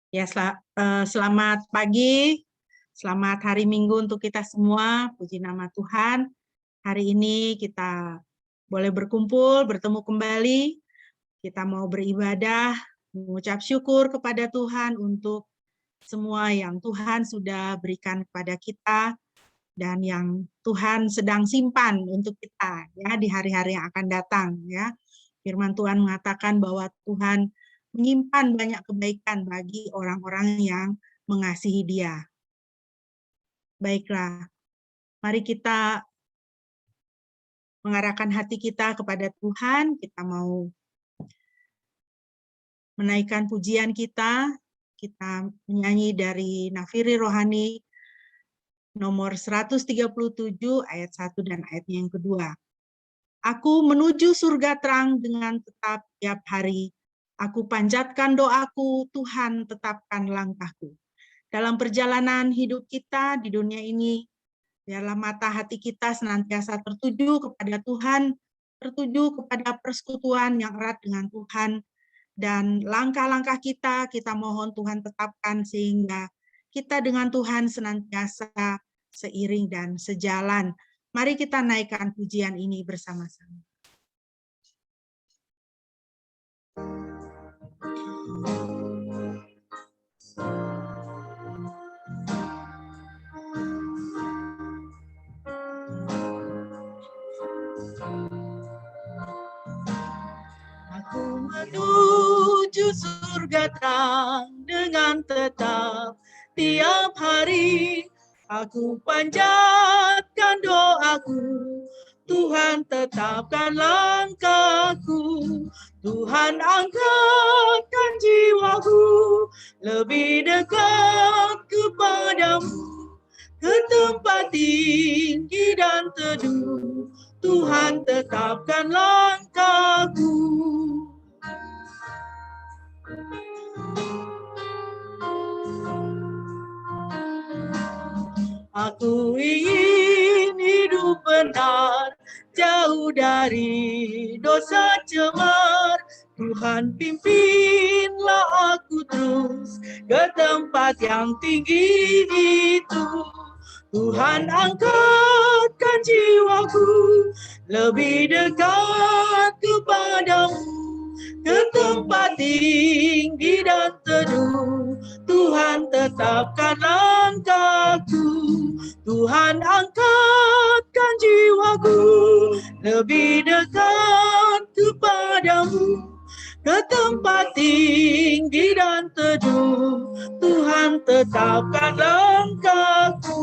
Ya, selamat pagi, selamat hari Minggu untuk kita semua. Puji nama Tuhan. Hari ini kita boleh berkumpul, bertemu kembali. Kita mau beribadah, mengucap syukur kepada Tuhan untuk semua yang Tuhan sudah berikan kepada kita dan yang Tuhan sedang simpan untuk kita ya di hari-hari yang akan datang ya. Firman Tuhan mengatakan bahwa Tuhan menyimpan banyak kebaikan bagi orang-orang yang mengasihi Dia. Baiklah, mari kita mengarahkan hati kita kepada Tuhan. Kita mau menaikkan pujian kita. Kita menyanyi dari Nafiri Rohani nomor 137 ayat 1 dan ayatnya yang kedua. Aku menuju surga terang dengan tetap tiap hari. Aku panjatkan doaku, Tuhan tetapkan langkahku. Dalam perjalanan hidup kita di dunia ini, biarlah mata hati kita senantiasa tertuju kepada Tuhan, tertuju kepada persekutuan yang erat dengan Tuhan, dan langkah-langkah kita mohon Tuhan tetapkan sehingga kita dengan Tuhan senantiasa seiring dan sejalan. Mari kita naikkan pujian ini bersama-sama. Aku menuju surga terang dengan tetap tiap hari. Aku panjatkan doaku, Tuhan tetapkan langkahku. Tuhan angkatkan jiwaku lebih dekat kepadamu, ke tempat tinggi dan teduh. Tuhan tetapkan langkahku. Aku ingin hidup benar, jauh dari dosa cemar. Tuhan pimpinlah aku terus ke tempat yang tinggi itu. Tuhan angkatkan jiwaku lebih dekat kepadamu, ke tempat tinggi dan teduh. Tuhan tetapkan langkahku. Tuhan angkatkan jiwaku lebih dekat kepadamu, ke tempat tinggi dan teduh. Tuhan tetapkan langkahku.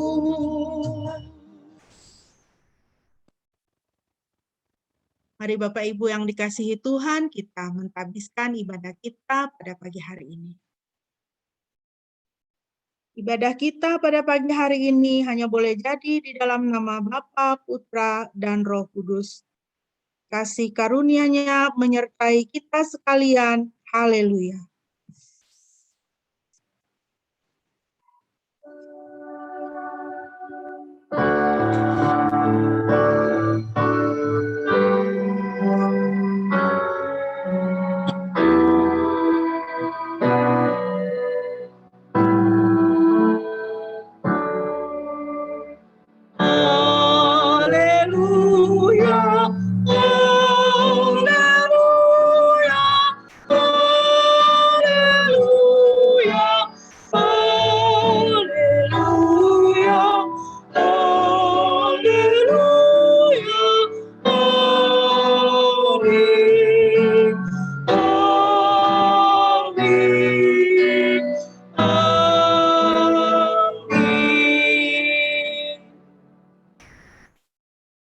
Mari Bapak Ibu yang dikasihi Tuhan, kita mentadbiskan ibadah kita pada pagi hari ini. Ibadah kita pada pagi hari ini hanya boleh jadi di dalam nama Bapa, Putra, dan Roh Kudus. Kasih karunia-Nya menyertai kita sekalian. Haleluya.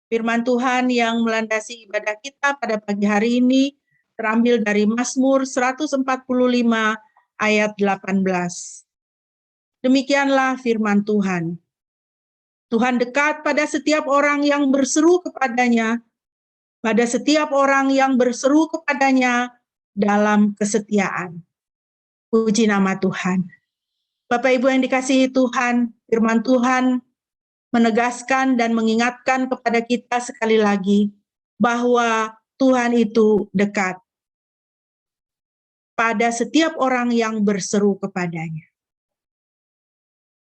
Firman Tuhan yang melandasi ibadah kita pada pagi hari ini terambil dari Mazmur 145 ayat 18. Demikianlah firman Tuhan. Tuhan dekat pada setiap orang yang berseru kepadanya, pada setiap orang yang berseru kepadanya dalam kesetiaan. Puji nama Tuhan. Bapak Ibu yang dikasihi Tuhan, firman Tuhan menegaskan dan mengingatkan kepada kita sekali lagi bahwa Tuhan itu dekat. pada setiap orang yang berseru kepadanya.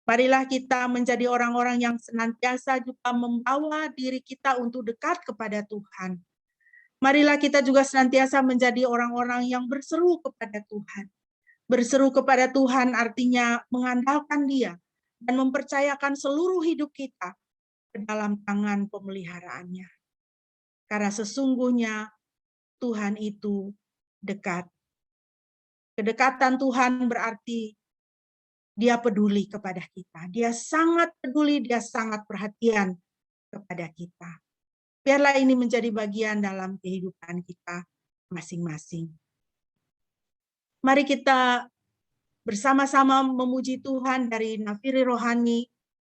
Marilah kita menjadi orang-orang yang senantiasa juga membawa diri kita untuk dekat kepada Tuhan. Marilah kita juga senantiasa menjadi orang-orang yang berseru kepada Tuhan. Berseru kepada Tuhan artinya mengandalkan Dia dan mempercayakan seluruh hidup kita ke dalam tangan pemeliharaannya. Karena sesungguhnya Tuhan itu dekat. Kedekatan Tuhan berarti Dia peduli kepada kita. Dia sangat peduli, Dia sangat perhatian kepada kita. Biarlah ini menjadi bagian dalam kehidupan kita masing-masing. Mari kita bersama-sama memuji Tuhan dari Nafiri Rohani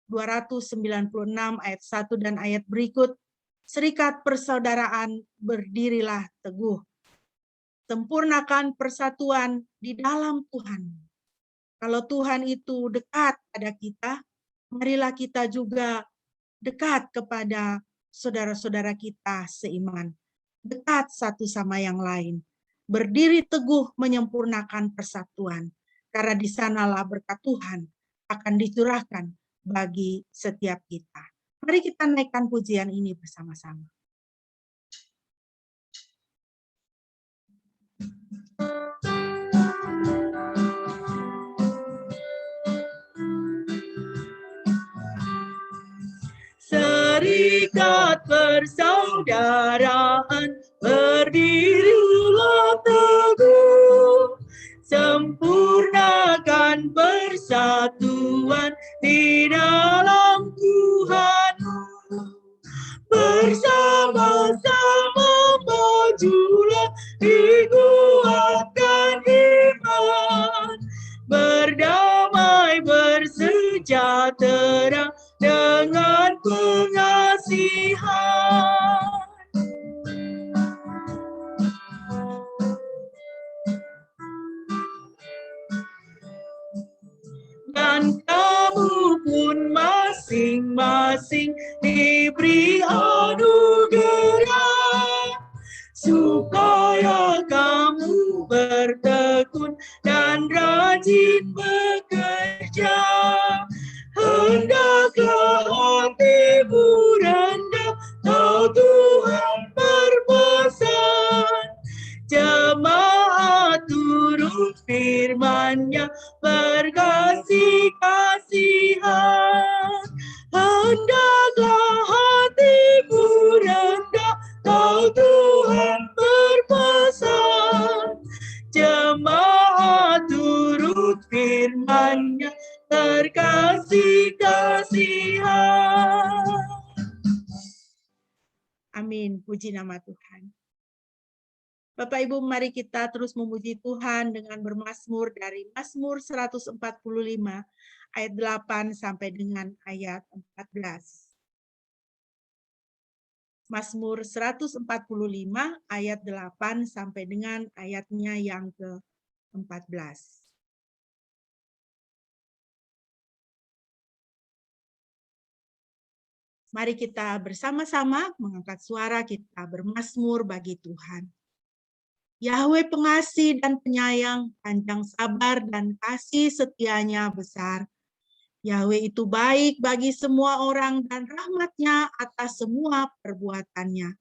296 ayat 1 dan ayat berikut. Serikat persaudaraan, berdirilah teguh. Sempurnakan persatuan di dalam Tuhan. Kalau Tuhan itu dekat pada kita, marilah kita juga dekat kepada saudara-saudara kita seiman. Dekat satu sama yang lain. Berdiri teguh menyempurnakan persatuan. Karena di sanalah berkat Tuhan akan dicurahkan bagi setiap kita. Mari kita naikkan pujian ini bersama-sama. Serikat persaudaraan, berdirilah teguh. Sempurnakan persatuan di dalam Tuhanmu. Bersama-sama majulah, dikuatkan iman. Berdamai, bersejahtera dengan pengasihan. Dan kamu pun masing-masing diberi anugerah, supaya kamu bertekun dan rajin bekerja. Hendaklah hatimu rendah, tahu Tuhan berpesan. Jemaat turut firman-Nya, berkasih-kasihan. Hendaklah hatimu rendah, tahu Tuhan berpesan. Jemaat turut firman-Nya, berkasih-kasihan. Amin. Puji nama Tuhan. Bapak Ibu, mari kita terus memuji Tuhan dengan bermazmur dari Mazmur 145 ayat 8 sampai dengan ayat 14. Mazmur 145 ayat 8 sampai dengan ayatnya yang ke-14. Mari kita bersama-sama mengangkat suara, kita bermazmur bagi Tuhan. Yahweh pengasih dan penyayang, panjang sabar dan kasih setianya besar. Yahweh itu baik bagi semua orang dan rahmat-Nya atas semua perbuatannya.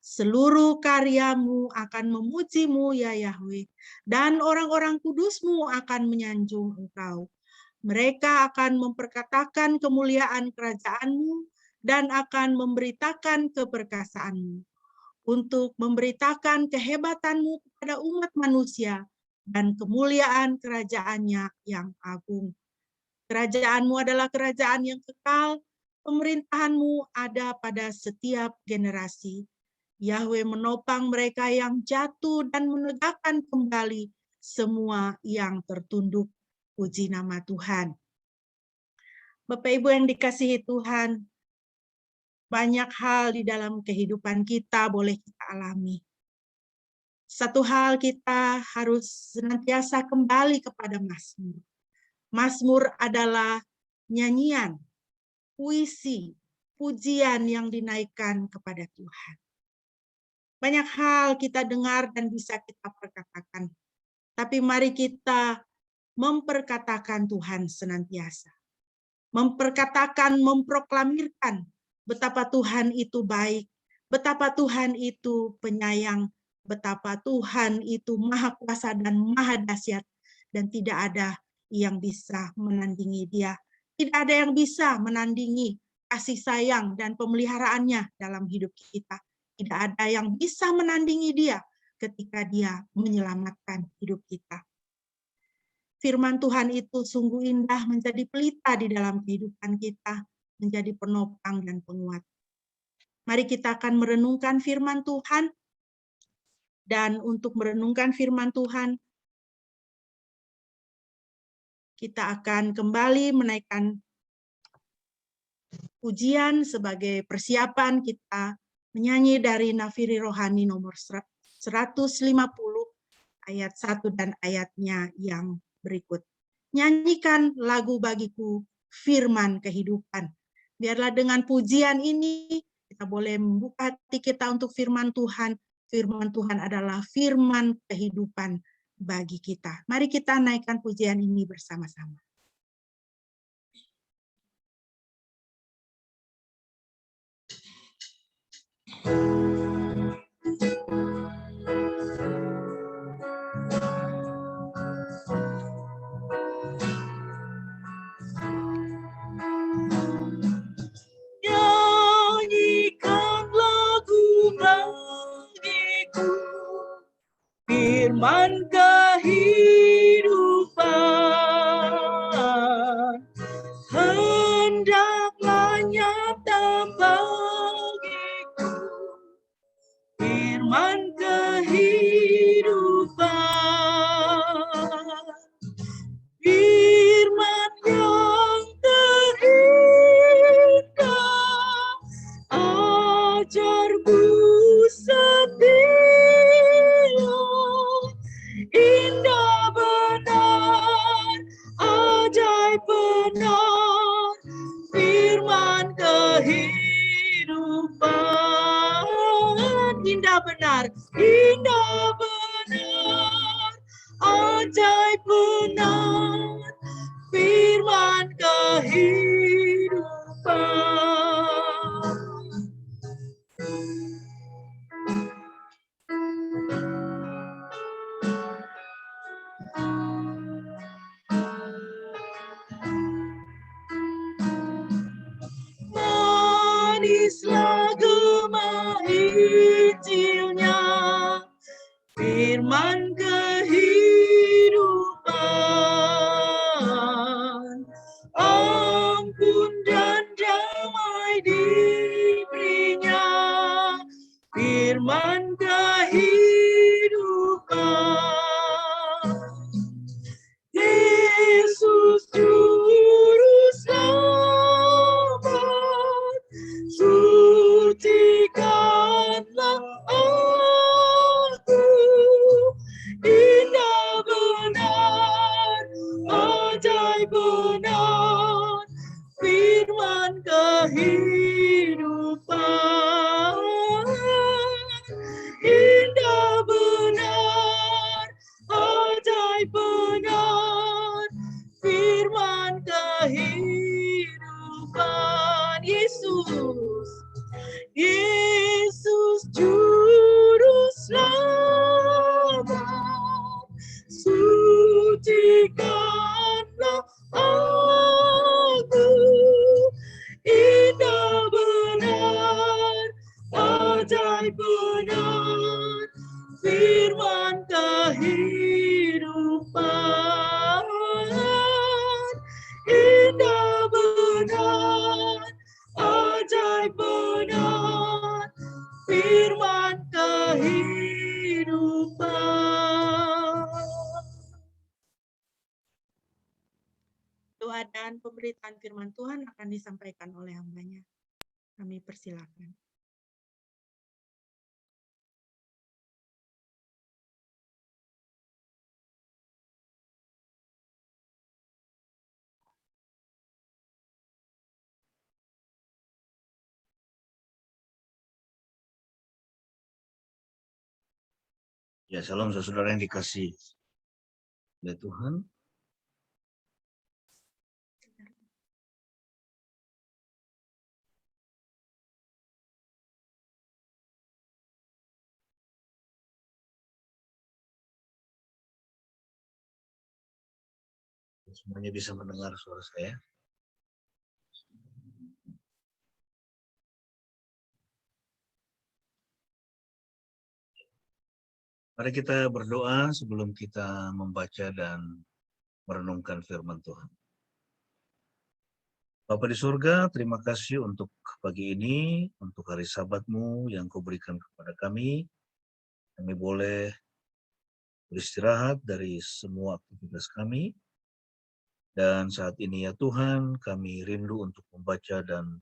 Seluruh karyamu akan memuji-Mu ya Yahweh, dan orang-orang kudus-Mu akan menyanjung Engkau. Mereka akan memperkatakan kemuliaan kerajaan-Mu dan akan memberitakan keperkasaan-Mu, untuk memberitakan kehebatanmu kepada umat manusia dan kemuliaan kerajaan-Nya yang agung. Kerajaan-Mu adalah kerajaan yang kekal, pemerintahan-Mu ada pada setiap generasi. Yahweh menopang mereka yang jatuh dan menegakkan kembali semua yang tertunduk. Puji nama Tuhan. Bapak Ibu yang dikasihi Tuhan, banyak hal di dalam kehidupan kita boleh kita alami. Satu hal, kita harus senantiasa kembali kepada Mazmur. Mazmur adalah nyanyian, puisi, pujian yang dinaikkan kepada Tuhan. Banyak hal kita dengar dan bisa kita perkatakan. Tapi mari kita memperkatakan Tuhan senantiasa. Memperkatakan, memproklamirkan betapa Tuhan itu baik, betapa Tuhan itu penyayang, betapa Tuhan itu maha kuasa dan maha dahsyat, dan tidak ada yang bisa menandingi Dia. Tidak ada yang bisa menandingi kasih sayang dan pemeliharaannya dalam hidup kita. Tidak ada yang bisa menandingi Dia ketika Dia menyelamatkan hidup kita. Firman Tuhan itu sungguh indah menjadi pelita di dalam kehidupan kita, menjadi penopang dan penguat. Mari kita akan merenungkan firman Tuhan, dan untuk merenungkan firman Tuhan, kita akan kembali menaikkan pujian sebagai persiapan kita menyanyi dari Nafiri Rohani nomor 150 ayat 1 dan ayatnya yang berikut. Nyanyikan lagu bagiku, firman kehidupan. Biarlah dengan pujian ini kita boleh membuka hati kita untuk firman Tuhan. Firman Tuhan adalah firman kehidupan bagi kita. Mari kita naikkan pujian ini bersama-sama. Nyanyikan lagu bagiku, firman kehidupan, hendaklah nyata bagiku, firman kehidupan, firman yang terindah, ajarku setia, indah benar, ajaib benar, firman kehidupan, indah benar, ajaib benar, firman kehidupan. Manislah gema Injilnya, firman kehidupan, ampun dan damai diberinya, firman kehidupan. Yesus Juru Selamat, sucikanlah aku, indah benar, ajaib benar, firman kehidupan, indah benar, ajaib benar, firman kehidupan. Yesus Juru Selamat, sucikanlah aku, indah benar, ajaib benar, firman kehidupan, indah benar, ajaib benar, firman kehidupan. Doa dan pemberitaan firman Tuhan akan disampaikan oleh hambanya. Kami persilakan. Ya, salam saudara yang dikasih Ya Tuhan, semuanya bisa mendengar suara saya. Mari kita berdoa sebelum kita membaca dan merenungkan firman Tuhan. Bapa di surga, terima kasih untuk pagi ini, untuk hari Sabat-Mu yang Kau berikan kepada kami. Kami boleh beristirahat dari semua aktivitas kami. Dan saat ini ya Tuhan, kami rindu untuk membaca dan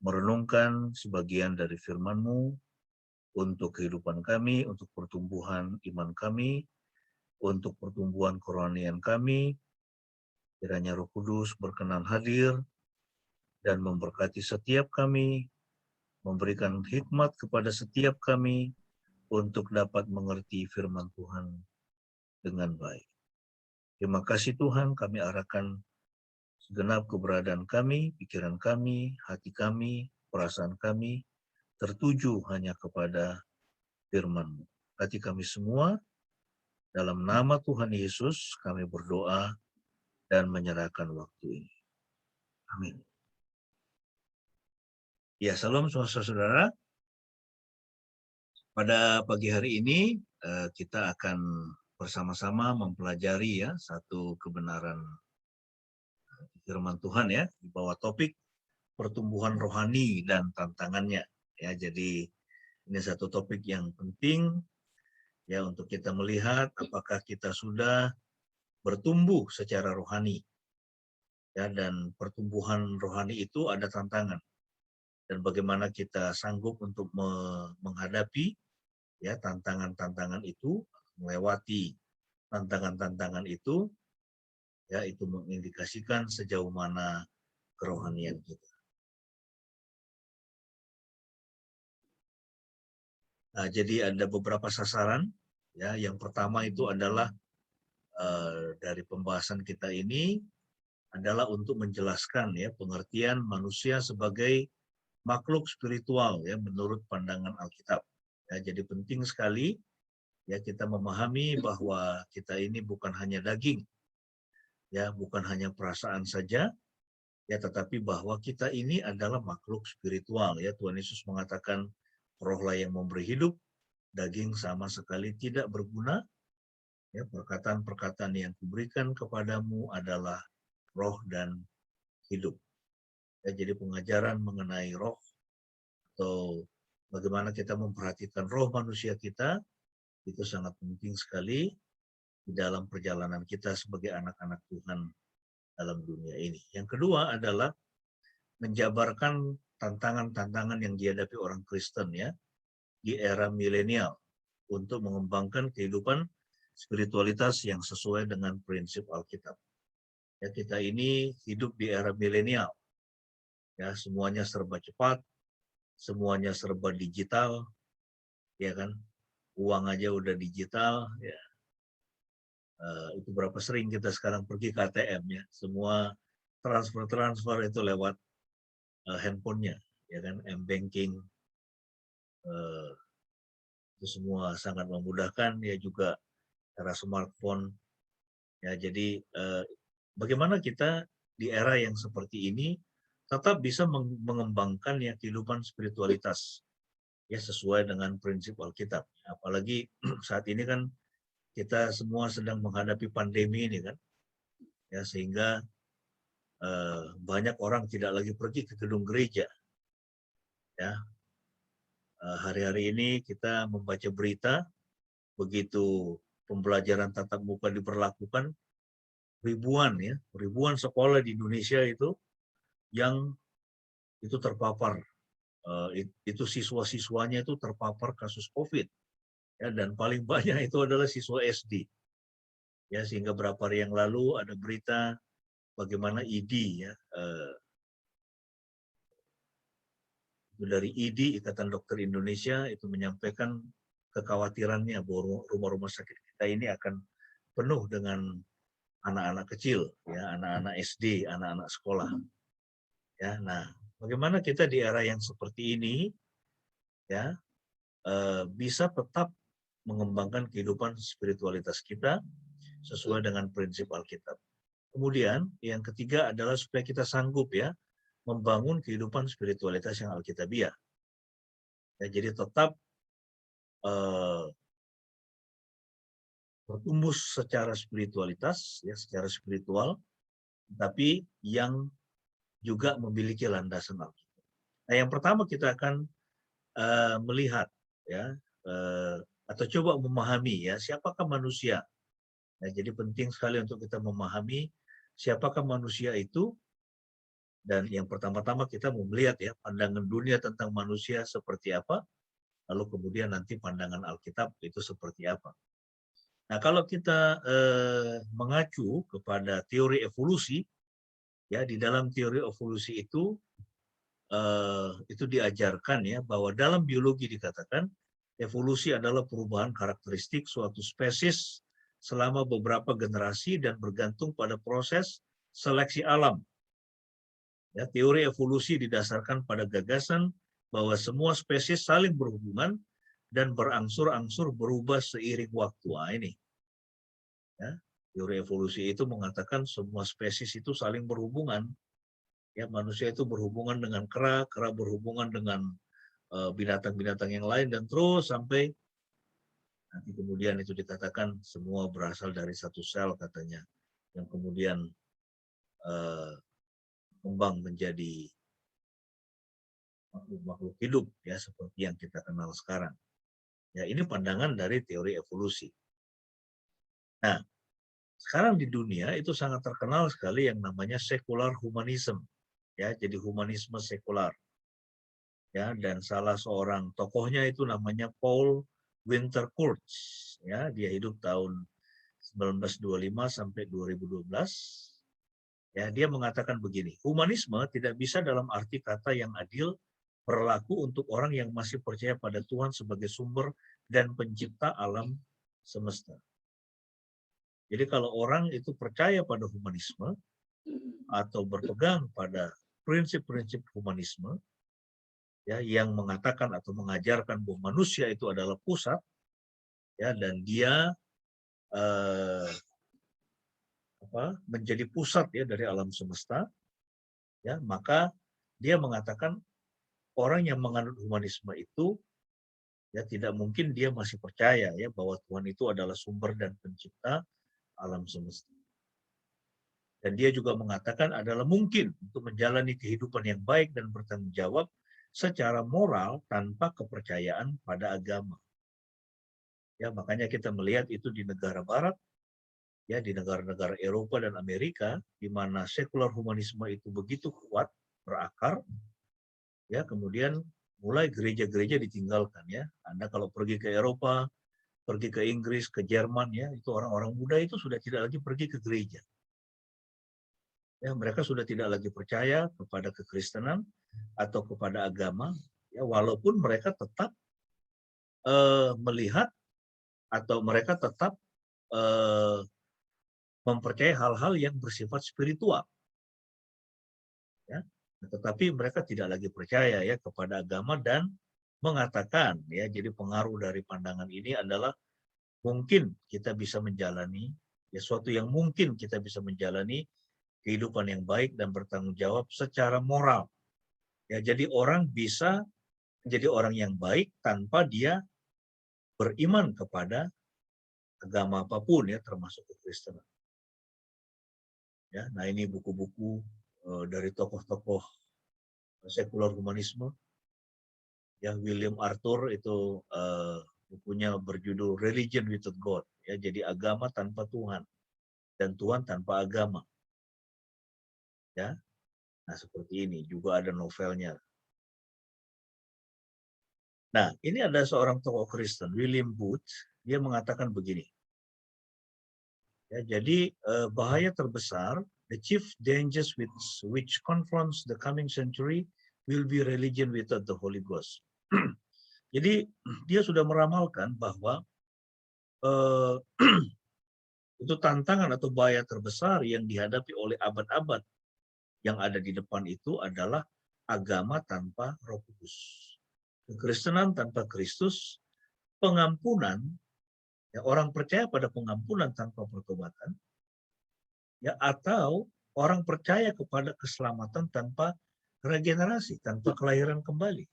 merenungkan sebagian dari firman-Mu untuk kehidupan kami, untuk pertumbuhan iman kami, untuk pertumbuhan kerohanian kami. Kiranya Roh Kudus berkenan hadir dan memberkati setiap kami, memberikan hikmat kepada setiap kami untuk dapat mengerti firman Tuhan dengan baik. Terima kasih Tuhan, kami arahkan segenap keberadaan kami, pikiran kami, hati kami, perasaan kami, tertuju hanya kepada firman-Mu. Hati kami semua, dalam nama Tuhan Yesus kami berdoa dan menyerahkan waktu ini. Amin. Ya, salam saudara-saudara. Pada pagi hari ini kita akan bersama-sama mempelajari ya satu kebenaran firman Tuhan ya di bawah topik pertumbuhan rohani dan tantangannya ya. Jadi ini satu topik yang penting ya untuk kita melihat apakah kita sudah bertumbuh secara rohani ya, dan pertumbuhan rohani itu ada tantangan dan bagaimana kita sanggup untuk menghadapi ya tantangan-tantangan itu, melewati tantangan-tantangan itu ya, itu mengindikasikan sejauh mana kerohanian kita. Nah, jadi ada beberapa sasaran ya. Yang pertama itu adalah dari pembahasan kita ini adalah untuk menjelaskan ya pengertian manusia sebagai makhluk spiritual ya menurut pandangan Alkitab. Ya, jadi penting sekali ya kita memahami bahwa kita ini bukan hanya daging, ya bukan hanya perasaan saja, ya tetapi bahwa kita ini adalah makhluk spiritual ya. Tuhan Yesus mengatakan rohlah yang memberi hidup, daging sama sekali tidak berguna. Ya, perkataan-perkataan yang kuberikan kepadamu adalah roh dan hidup. Ya, jadi pengajaran mengenai roh atau bagaimana kita memperhatikan roh manusia kita itu sangat penting sekali di dalam perjalanan kita sebagai anak-anak Tuhan dalam dunia ini. Yang kedua adalah menjabarkan tantangan-tantangan yang dihadapi orang Kristen ya di era milenial untuk mengembangkan kehidupan spiritualitas yang sesuai dengan prinsip Alkitab. Ya, kita ini hidup di era milenial. Ya, semuanya serba cepat, semuanya serba digital, ya kan? Uang aja udah digital, ya. Itu berapa sering kita sekarang pergi ke ATM ya, semua transfer itu lewat handphonenya, ya kan? M-banking, itu semua sangat memudahkan ya, juga era smartphone. Ya, jadi bagaimana kita di era yang seperti ini tetap bisa mengembangkan ya kehidupan spiritualitas ya sesuai dengan prinsip Alkitab. Apalagi saat ini kan kita semua sedang menghadapi pandemi ini kan, ya sehingga banyak orang tidak lagi pergi ke gedung gereja. Ya, hari-hari ini kita membaca berita begitu pembelajaran tatap muka diberlakukan, ribuan sekolah di Indonesia itu yang itu terpapar, itu siswa-siswanya itu terpapar kasus COVID, ya, dan paling banyak itu adalah siswa SD, ya, sehingga beberapa hari yang lalu ada berita bagaimana ID ya, dari ID Ikatan Dokter Indonesia itu menyampaikan kekhawatirannya bahwa rumah-rumah sakit kita ini akan penuh dengan anak-anak kecil, ya, anak-anak SD, anak-anak sekolah. Ya, nah, bagaimana kita di era yang seperti ini, ya, bisa tetap mengembangkan kehidupan spiritualitas kita sesuai dengan prinsip Alkitab. Kemudian yang ketiga adalah supaya kita sanggup, ya, membangun kehidupan spiritualitas yang alkitabiah. Ya, jadi tetap bertumbuh secara spiritualitas, ya, secara spiritual, tapi yang juga memiliki landasan Alkitab. Nah, yang pertama kita akan melihat, ya, atau coba memahami, ya, siapakah manusia. Nah, jadi penting sekali untuk kita memahami siapakah manusia itu. Dan yang pertama-tama kita mau melihat, ya, pandangan dunia tentang manusia seperti apa, lalu kemudian nanti pandangan Alkitab itu seperti apa. Nah, kalau kita mengacu kepada teori evolusi, ya, di dalam teori evolusi itu diajarkan, ya, bahwa dalam biologi dikatakan evolusi adalah perubahan karakteristik suatu spesies selama beberapa generasi dan bergantung pada proses seleksi alam. Ya, teori evolusi didasarkan pada gagasan bahwa semua spesies saling berhubungan dan berangsur-angsur berubah seiring waktu. Nah, ini, ya, teori evolusi itu mengatakan semua spesies itu saling berhubungan. Ya, manusia itu berhubungan dengan kera, kera berhubungan dengan binatang-binatang yang lain, dan terus sampai nanti kemudian itu dikatakan semua berasal dari satu sel katanya, yang kemudian kembang menjadi makhluk hidup, ya, seperti yang kita kenal sekarang. Ya, ini pandangan dari teori evolusi. Nah, sekarang di dunia itu sangat terkenal sekali yang namanya secular humanism, ya, jadi humanisme sekular. Ya, dan salah seorang tokohnya itu namanya Paul Winterkourts, ya, dia hidup tahun 1925 sampai 2012. Ya, dia mengatakan begini, humanisme tidak bisa dalam arti kata yang adil berlaku untuk orang yang masih percaya pada Tuhan sebagai sumber dan pencipta alam semesta. Jadi kalau orang itu percaya pada humanisme atau berpegang pada prinsip-prinsip humanisme, ya, yang mengatakan atau mengajarkan bahwa manusia itu adalah pusat, ya, dan dia menjadi pusat, ya, dari alam semesta, ya, maka dia mengatakan orang yang menganut humanisme itu, ya, tidak mungkin dia masih percaya, ya, bahwa Tuhan itu adalah sumber dan pencipta alam semesta. Dan dia juga mengatakan adalah mungkin untuk menjalani kehidupan yang baik dan bertanggung jawab secara moral tanpa kepercayaan pada agama. Ya, makanya kita melihat itu di negara barat, ya, di negara-negara Eropa dan Amerika, di mana sekular humanisme itu begitu kuat berakar, ya, kemudian mulai gereja-gereja ditinggalkan, ya. Anda kalau pergi ke Eropa, pergi ke Inggris, ke Jerman, ya, itu orang-orang muda itu sudah tidak lagi pergi ke gereja. Ya, mereka sudah tidak lagi percaya kepada kekristenan atau kepada agama, ya, walaupun mereka tetap melihat atau mereka tetap mempercayai hal-hal yang bersifat spiritual, ya, tetapi mereka tidak lagi percaya, ya, kepada agama dan mengatakan, ya, jadi pengaruh dari pandangan ini adalah mungkin kita bisa menjalani, ya, suatu yang mungkin kita bisa menjalani kehidupan yang baik dan bertanggung jawab secara moral. Ya, jadi orang bisa menjadi orang yang baik tanpa dia beriman kepada agama apapun, ya, termasuk kekristenan. Ya, nah ini buku-buku dari tokoh-tokoh sekular humanisme. Ya, William Arthur itu bukunya berjudul Religion Without God, ya, jadi agama tanpa Tuhan dan Tuhan tanpa agama. Ya, nah seperti ini juga ada novelnya. Nah, ini ada seorang tokoh Kristen, William Booth, dia mengatakan begini. Ya, jadi bahaya terbesar, the chief dangers which confronts the coming century will be religion without the Holy Ghost. Jadi dia sudah meramalkan bahwa Itu tantangan atau bahaya terbesar yang dihadapi oleh abad-abad yang ada di depan itu adalah agama tanpa Roh Kudus. Kekristenan tanpa Kristus, pengampunan, ya, orang percaya pada pengampunan tanpa pertobatan, ya, atau orang percaya kepada keselamatan tanpa regenerasi, tanpa kelahiran kembali,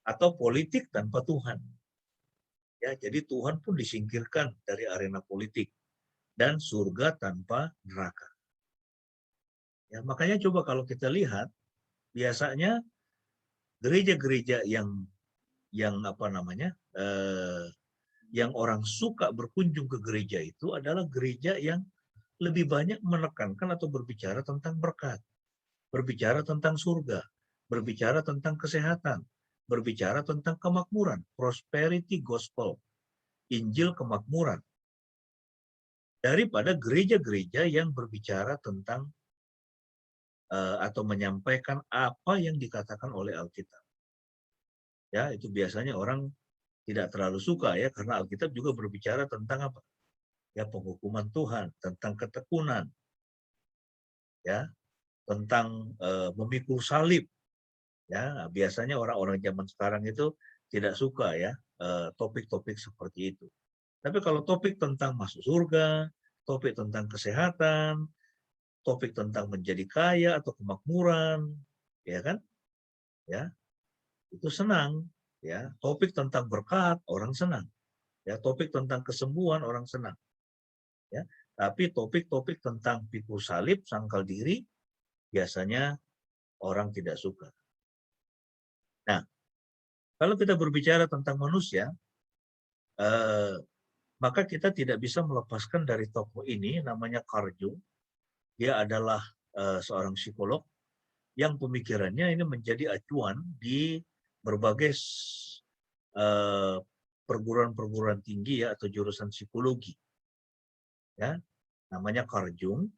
atau politik tanpa Tuhan. Ya, jadi Tuhan pun disingkirkan dari arena politik dan surga tanpa neraka. Ya, makanya coba kalau kita lihat, biasanya gereja-gereja yang apa namanya, yang orang suka berkunjung ke gereja itu adalah gereja yang lebih banyak menekankan atau berbicara tentang berkat, berbicara tentang surga, berbicara tentang kesehatan, berbicara tentang kemakmuran, prosperity gospel, Injil kemakmuran, daripada gereja-gereja yang berbicara tentang atau menyampaikan apa yang dikatakan oleh Alkitab. Ya, itu biasanya orang tidak terlalu suka ya, karena Alkitab juga berbicara tentang apa? Ya, penghukuman Tuhan, tentang ketekunan, ya, tentang memikul salib. Ya, biasanya orang-orang zaman sekarang itu tidak suka ya topik-topik seperti itu. Tapi kalau topik tentang masuk surga, topik tentang kesehatan, topik tentang menjadi kaya atau kemakmuran, ya kan? Ya, itu senang. Ya, topik tentang berkat orang senang. Ya, topik tentang kesembuhan orang senang. Ya, tapi topik-topik tentang pikul salib, sangkal diri, biasanya orang tidak suka. Nah, kalau kita berbicara tentang manusia, maka kita tidak bisa melepaskan dari tokoh ini, namanya Carl Jung. Dia adalah seorang psikolog yang pemikirannya ini menjadi acuan di berbagai perguruan-perguruan tinggi ya, atau jurusan psikologi. Ya, namanya Carl Jung,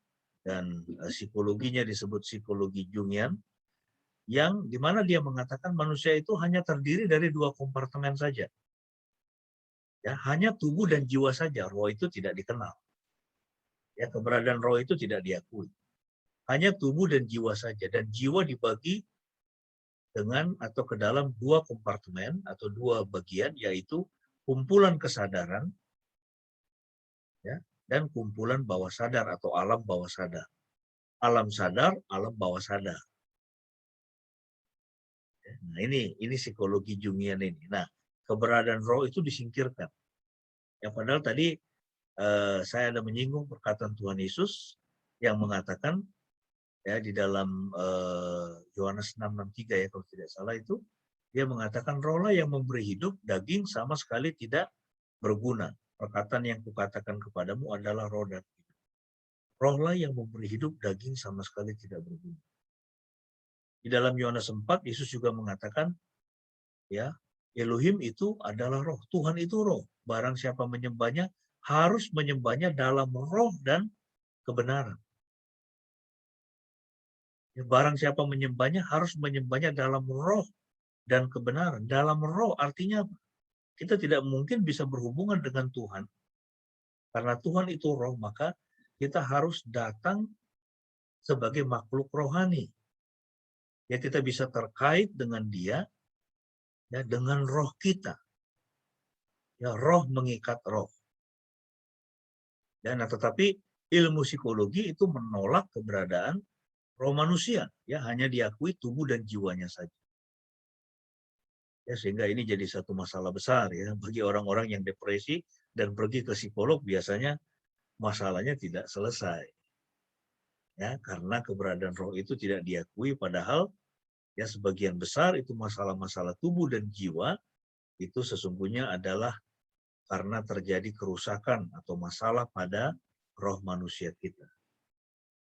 dan psikologinya disebut psikologi Jungian, yang dimana dia mengatakan manusia itu hanya terdiri dari 2 kompartemen saja. Ya, hanya tubuh dan jiwa saja, roh itu tidak dikenal. Ya, keberadaan roh itu tidak diakui. Hanya tubuh dan jiwa saja, dan jiwa dibagi dengan atau ke dalam 2 kompartemen atau 2 bagian, yaitu kumpulan kesadaran, ya, dan kumpulan bawah sadar atau alam bawah sadar. Alam sadar, alam bawah sadar. Nah, ini psikologi Jungian ini. Nah, keberadaan roh itu disingkirkan. Ya, padahal tadi saya ada menyinggung perkataan Tuhan Yesus yang mengatakan ya di dalam Yohanes 6:63 ya kalau tidak salah, itu dia mengatakan rohlah yang memberi hidup, daging sama sekali tidak berguna. Perkataan yang kukatakan kepadamu adalah roh dan hidup. Rohlah yang memberi hidup, daging sama sekali tidak berguna. Di dalam Yohanes 4, Yesus juga mengatakan, ya, Elohim itu adalah roh. Tuhan itu roh. Barang siapa menyembahnya, harus menyembahnya dalam roh dan kebenaran. Ya, barang siapa menyembahnya, harus menyembahnya dalam roh dan kebenaran. Dalam roh artinya apa? Kita tidak mungkin bisa berhubungan dengan Tuhan. Karena Tuhan itu roh, maka kita harus datang sebagai makhluk rohani. Ya, kita bisa terkait dengan dia ya dengan roh kita. Ya, roh mengikat roh. Ya, nah, tetapi ilmu psikologi itu menolak keberadaan roh manusia, ya hanya diakui tubuh dan jiwanya saja. Ya, sehingga ini jadi satu masalah besar ya bagi orang-orang yang depresi dan pergi ke psikolog, biasanya masalahnya tidak selesai. Ya, karena keberadaan roh itu tidak diakui, padahal ya sebagian besar itu masalah-masalah tubuh dan jiwa itu sesungguhnya adalah karena terjadi kerusakan atau masalah pada roh manusia kita.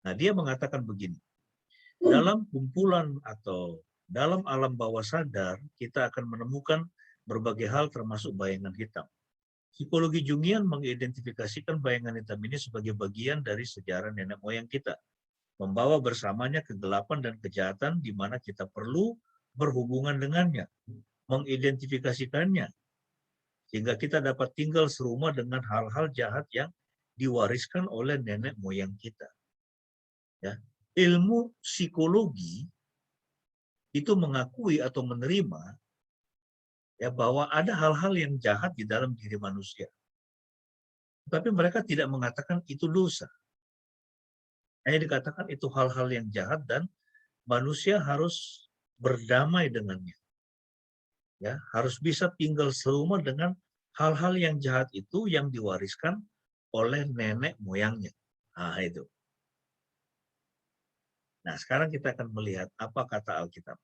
Nah, dia mengatakan begini, dalam kumpulan atau dalam alam bawah sadar, kita akan menemukan berbagai hal termasuk bayangan hitam. Psikologi Jungian mengidentifikasikan bayangan hitam ini sebagai bagian dari sejarah nenek moyang kita, membawa bersamanya kegelapan dan kejahatan di mana kita perlu berhubungan dengannya, mengidentifikasikannya, sehingga kita dapat tinggal serumah dengan hal-hal jahat yang diwariskan oleh nenek moyang kita. Ya. Ilmu psikologi itu mengakui atau menerima ya bahwa ada hal-hal yang jahat di dalam diri manusia. Tapi mereka tidak mengatakan itu dosa. Hanya dikatakan itu hal-hal yang jahat dan manusia harus berdamai dengannya. Ya, harus bisa tinggal serumah dengan hal-hal yang jahat itu yang diwariskan oleh nenek moyangnya. Nah, itu. Nah, sekarang kita akan melihat apa kata Alkitab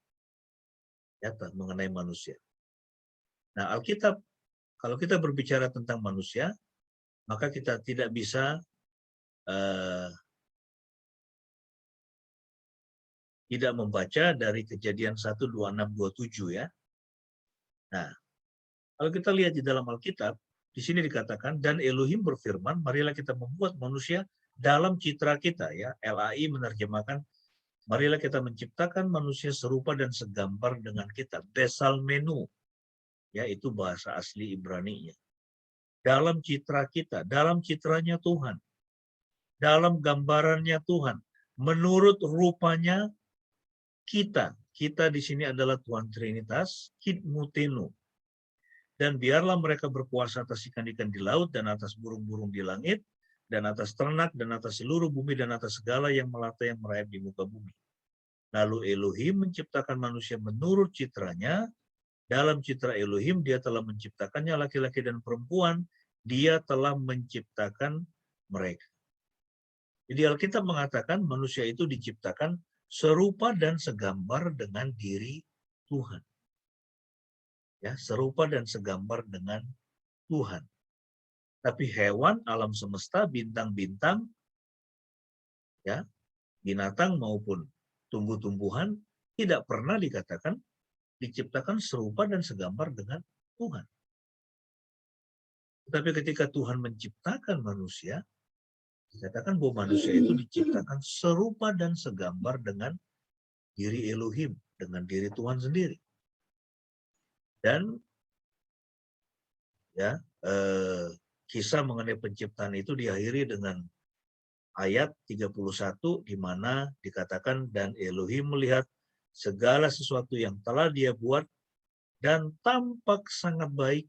ya, mengenai manusia. Nah, Alkitab, kalau kita berbicara tentang manusia, maka kita tidak bisa tidak membaca dari Kejadian 1, 26, 27 ya. Nah, kalau kita lihat di dalam Alkitab, di sini dikatakan, dan Elohim berfirman, marilah kita membuat manusia dalam citra kita ya. LAI menerjemahkan, marilah kita menciptakan manusia serupa dan segambar dengan kita. Besal menu, ya itu bahasa asli Ibrani-nya. Dalam citra kita, dalam citranya Tuhan, dalam gambarannya Tuhan, menurut rupanya kita di sini adalah Tuhan Trinitas, Kitmutenu. Dan biarlah mereka berkuasa atas ikan-ikan di laut, dan atas burung-burung di langit, dan atas ternak, dan atas seluruh bumi, dan atas segala yang melata yang merayap di muka bumi. Lalu Elohim menciptakan manusia menurut citranya. Dalam citra Elohim, dia telah menciptakannya laki-laki dan perempuan. Dia telah menciptakan mereka. Jadi Alkitab mengatakan manusia itu diciptakan serupa dan segambar dengan diri Tuhan. Ya, serupa dan segambar dengan Tuhan. Tapi hewan, alam semesta, bintang-bintang, ya, binatang maupun tumbuh-tumbuhan tidak pernah dikatakan diciptakan serupa dan segambar dengan Tuhan. Tetapi ketika Tuhan menciptakan manusia, dikatakan bahwa manusia itu diciptakan serupa dan segambar dengan diri Elohim, dengan diri Tuhan sendiri. Dan ya, kisah mengenai penciptaan itu diakhiri dengan ayat 31 di mana dikatakan, dan Elohim melihat segala sesuatu yang telah dia buat dan tampak sangat baik,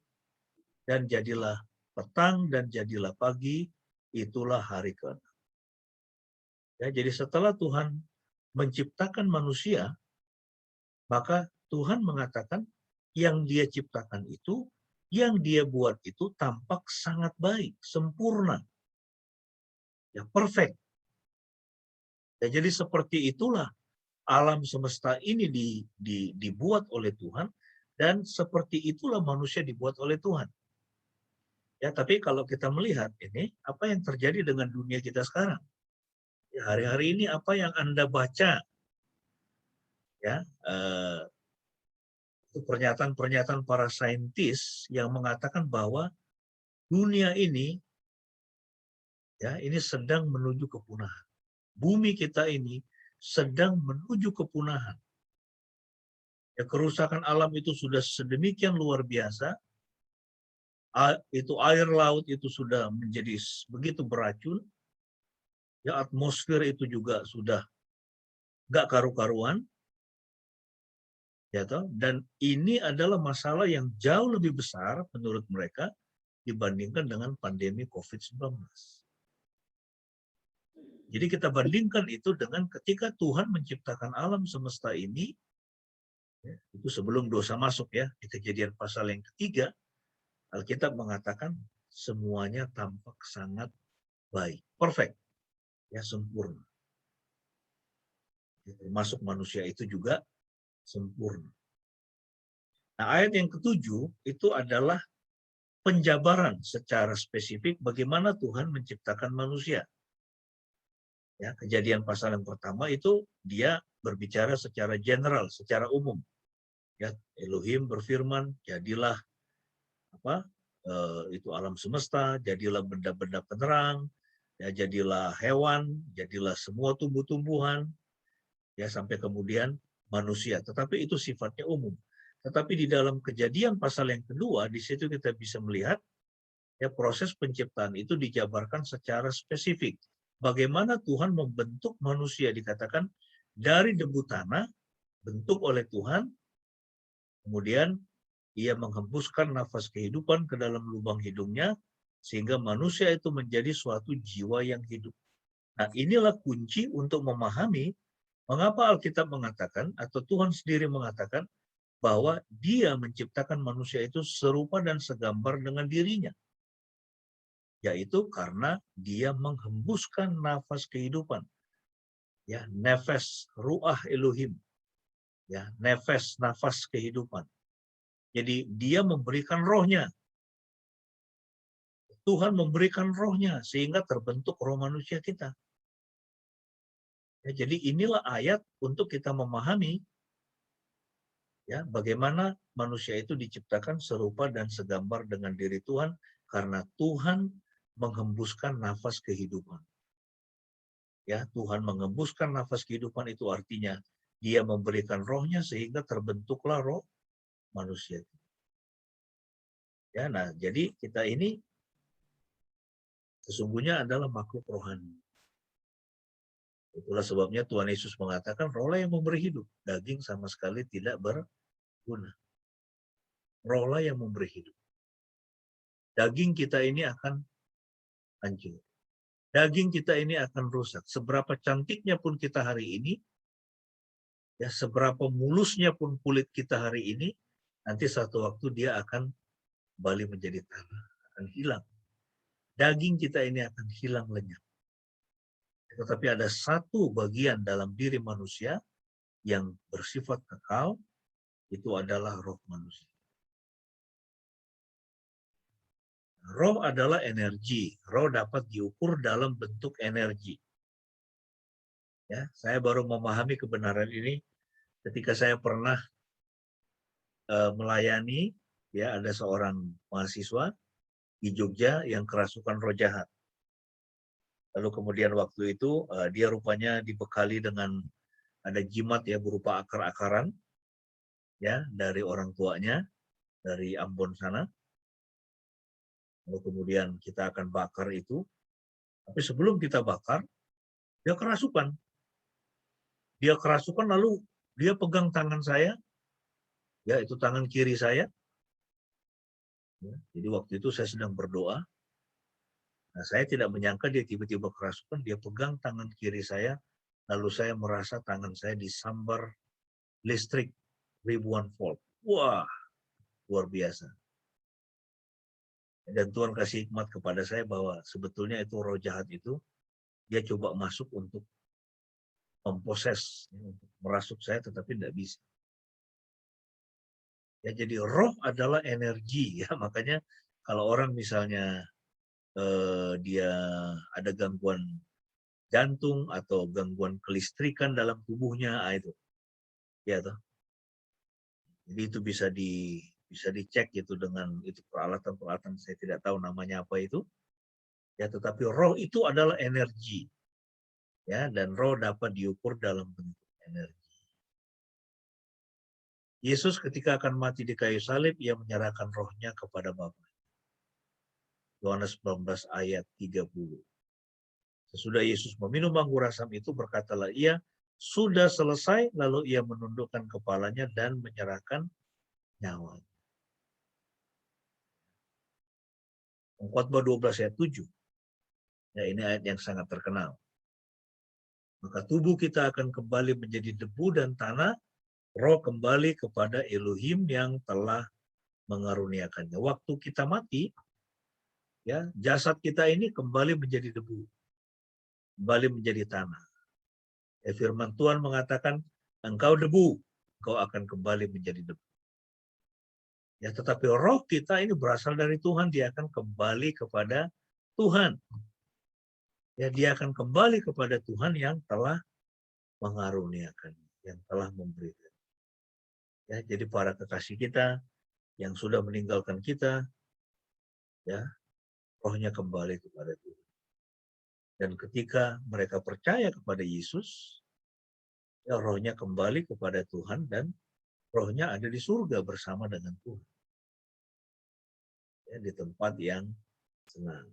dan jadilah petang dan jadilah pagi, itulah hari ke-6. Ya, jadi setelah Tuhan menciptakan manusia, maka Tuhan mengatakan yang dia ciptakan itu, yang dia buat itu tampak sangat baik, sempurna, ya perfect. Ya, jadi seperti itulah alam semesta ini dibuat oleh Tuhan, dan seperti itulah manusia dibuat oleh Tuhan. Ya, tapi kalau kita melihat ini, apa yang terjadi dengan dunia kita sekarang? Ya, hari-hari ini apa yang Anda baca? Ya, pernyataan-pernyataan para saintis yang mengatakan bahwa dunia ini, ya, ini sedang menuju kepunahan. Bumi kita ini sedang menuju kepunahan. Ya, kerusakan alam itu sudah sedemikian luar biasa. Itu air laut itu sudah menjadi begitu beracun. Ya, atmosfer itu juga sudah nggak karu-karuan. Ya, toh? Dan ini adalah masalah yang jauh lebih besar menurut mereka dibandingkan dengan pandemi COVID-19. Jadi kita bandingkan itu dengan ketika Tuhan menciptakan alam semesta ini, ya, itu sebelum dosa masuk ya, di Kejadian pasal yang ketiga, Alkitab mengatakan semuanya tampak sangat baik, perfect, ya, sempurna. Termasuk manusia itu juga sempurna. Nah, ayat yang ketujuh itu adalah penjabaran secara spesifik bagaimana Tuhan menciptakan manusia. Ya, Kejadian pasal yang pertama itu dia berbicara secara general, secara umum. Ya, Elohim berfirman, jadilah itu alam semesta, jadilah benda-benda penerang, ya, jadilah hewan, jadilah semua tumbuh-tumbuhan, ya, sampai kemudian manusia. Tetapi itu sifatnya umum. Tetapi di dalam Kejadian pasal yang kedua, di situ kita bisa melihat Ya, proses penciptaan itu dijabarkan secara spesifik. Bagaimana Tuhan membentuk manusia, dikatakan dari debu tanah, bentuk oleh Tuhan, kemudian ia menghembuskan nafas kehidupan ke dalam lubang hidungnya, sehingga manusia itu menjadi suatu jiwa yang hidup. Nah, inilah kunci untuk memahami mengapa Alkitab mengatakan, atau Tuhan sendiri mengatakan, bahwa dia menciptakan manusia itu serupa dan segambar dengan dirinya. Yaitu karena dia menghembuskan nafas kehidupan. Ya, nefes, ruah Elohim. Ya, nefes, nafas kehidupan. Jadi dia memberikan rohnya. Tuhan memberikan rohnya sehingga terbentuk roh manusia kita. Ya, jadi inilah ayat untuk kita memahami ya bagaimana manusia itu diciptakan serupa dan segambar dengan diri Tuhan karena Tuhan menghembuskan nafas kehidupan. Ya, Tuhan menghembuskan nafas kehidupan itu artinya dia memberikan rohnya sehingga terbentuklah roh manusia. Ya, nah jadi kita ini sesungguhnya adalah makhluk rohani. Itulah sebabnya Tuhan Yesus mengatakan rohlah yang memberi hidup, daging sama sekali tidak berguna. Rohlah yang memberi hidup. Daging kita ini akan hancur. Daging kita ini akan rusak. Seberapa cantiknya pun kita hari ini, ya seberapa mulusnya pun kulit kita hari ini, nanti satu waktu dia akan kembali menjadi tanah, akan hilang. Daging kita ini akan hilang lenyap. Tetapi ada satu bagian dalam diri manusia yang bersifat kekal, itu adalah roh manusia. Roh adalah energi. Roh dapat diukur dalam bentuk energi. Ya, saya baru memahami kebenaran ini ketika saya pernah melayani, ya ada seorang mahasiswa di Jogja yang kerasukan roh jahat. Lalu kemudian waktu itu dia rupanya dibekali dengan ada jimat ya berupa akar-akaran ya dari orang tuanya dari Ambon sana. Lalu kemudian kita akan bakar itu. Tapi sebelum kita bakar, dia kerasukan. Dia kerasukan lalu dia pegang tangan saya, ya itu tangan kiri saya. Ya, jadi waktu itu saya sedang berdoa. Nah, saya tidak menyangka dia tiba-tiba kerasukan, dia pegang tangan kiri saya, lalu saya merasa tangan saya disambar listrik ribuan volt. Wah, luar biasa. Dan Tuhan kasih hikmat kepada saya bahwa sebetulnya itu roh jahat itu, dia coba masuk untuk memproses, untuk merasuk saya, tetapi tidak bisa. Ya, jadi roh adalah energi, ya makanya kalau orang misalnya dia ada gangguan jantung atau gangguan kelistrikan dalam tubuhnya, itu, ya toh. Jadi itu bisa dicek gitu dengan itu peralatan-peralatan saya tidak tahu namanya apa itu. Ya, tetapi roh itu adalah energi. Ya, dan roh dapat diukur dalam bentuk energi. Yesus ketika akan mati di kayu salib, ia menyerahkan rohnya kepada Bapa. Yohanes 19 ayat 30. Sesudah Yesus meminum anggur asam itu, berkatalah ia, sudah selesai, lalu ia menundukkan kepalanya dan menyerahkan nyawa. Khotbah 12 ayat 7. Ya, ini ayat yang sangat terkenal. Maka tubuh kita akan kembali menjadi debu dan tanah, roh kembali kepada Elohim yang telah mengaruniakannya. Waktu kita mati, ya jasad kita ini kembali menjadi debu, kembali menjadi tanah. Ya, firman Tuhan mengatakan, engkau debu, engkau akan kembali menjadi debu. Ya, tetapi roh kita ini berasal dari Tuhan, dia akan kembali kepada Tuhan. Ya, dia akan kembali kepada Tuhan yang telah mengaruniakan, yang telah memberikan. Ya, jadi para kekasih kita yang sudah meninggalkan kita, ya, rohnya kembali kepada Tuhan. Dan ketika mereka percaya kepada Yesus, ya, rohnya kembali kepada Tuhan dan rohnya ada di surga bersama dengan Tuhan. Ya, di tempat yang senang.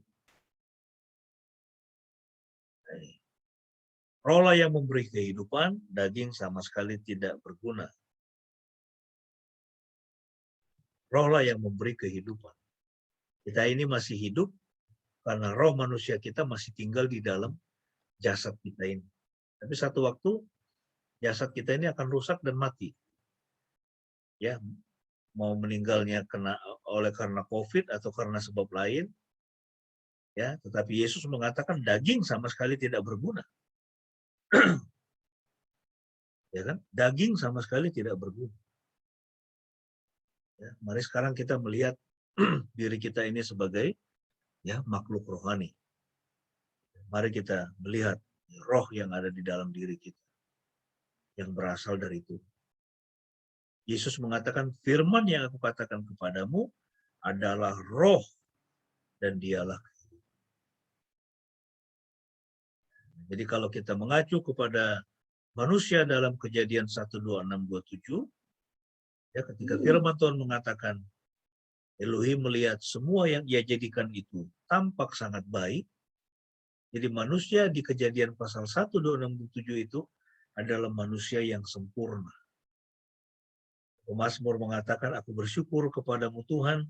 Rohlah yang memberi kehidupan, daging sama sekali tidak berguna. Rohlah yang memberi kehidupan. Kita ini masih hidup karena roh manusia kita masih tinggal di dalam jasad kita ini. Tapi satu waktu jasad kita ini akan rusak dan mati. Ya, mau meninggalnya karena COVID atau karena sebab lain. Ya, tetapi Yesus mengatakan daging sama sekali tidak berguna. Ya kan? Daging sama sekali tidak berguna. Ya, mari sekarang kita melihat diri kita ini sebagai ya makhluk rohani. Mari kita melihat roh yang ada di dalam diri kita yang berasal dari Tuhan. Yesus mengatakan, firman yang aku katakan kepadamu adalah roh dan dialah. Jadi kalau kita mengacu kepada manusia dalam Kejadian 1:26-27, ya ketika firman Tuhan mengatakan Elohim melihat semua yang ia jadikan itu tampak sangat baik. Jadi manusia di Kejadian pasal 1:26-27 itu adalah manusia yang sempurna. Mazmur mengatakan, aku bersyukur kepadamu Tuhan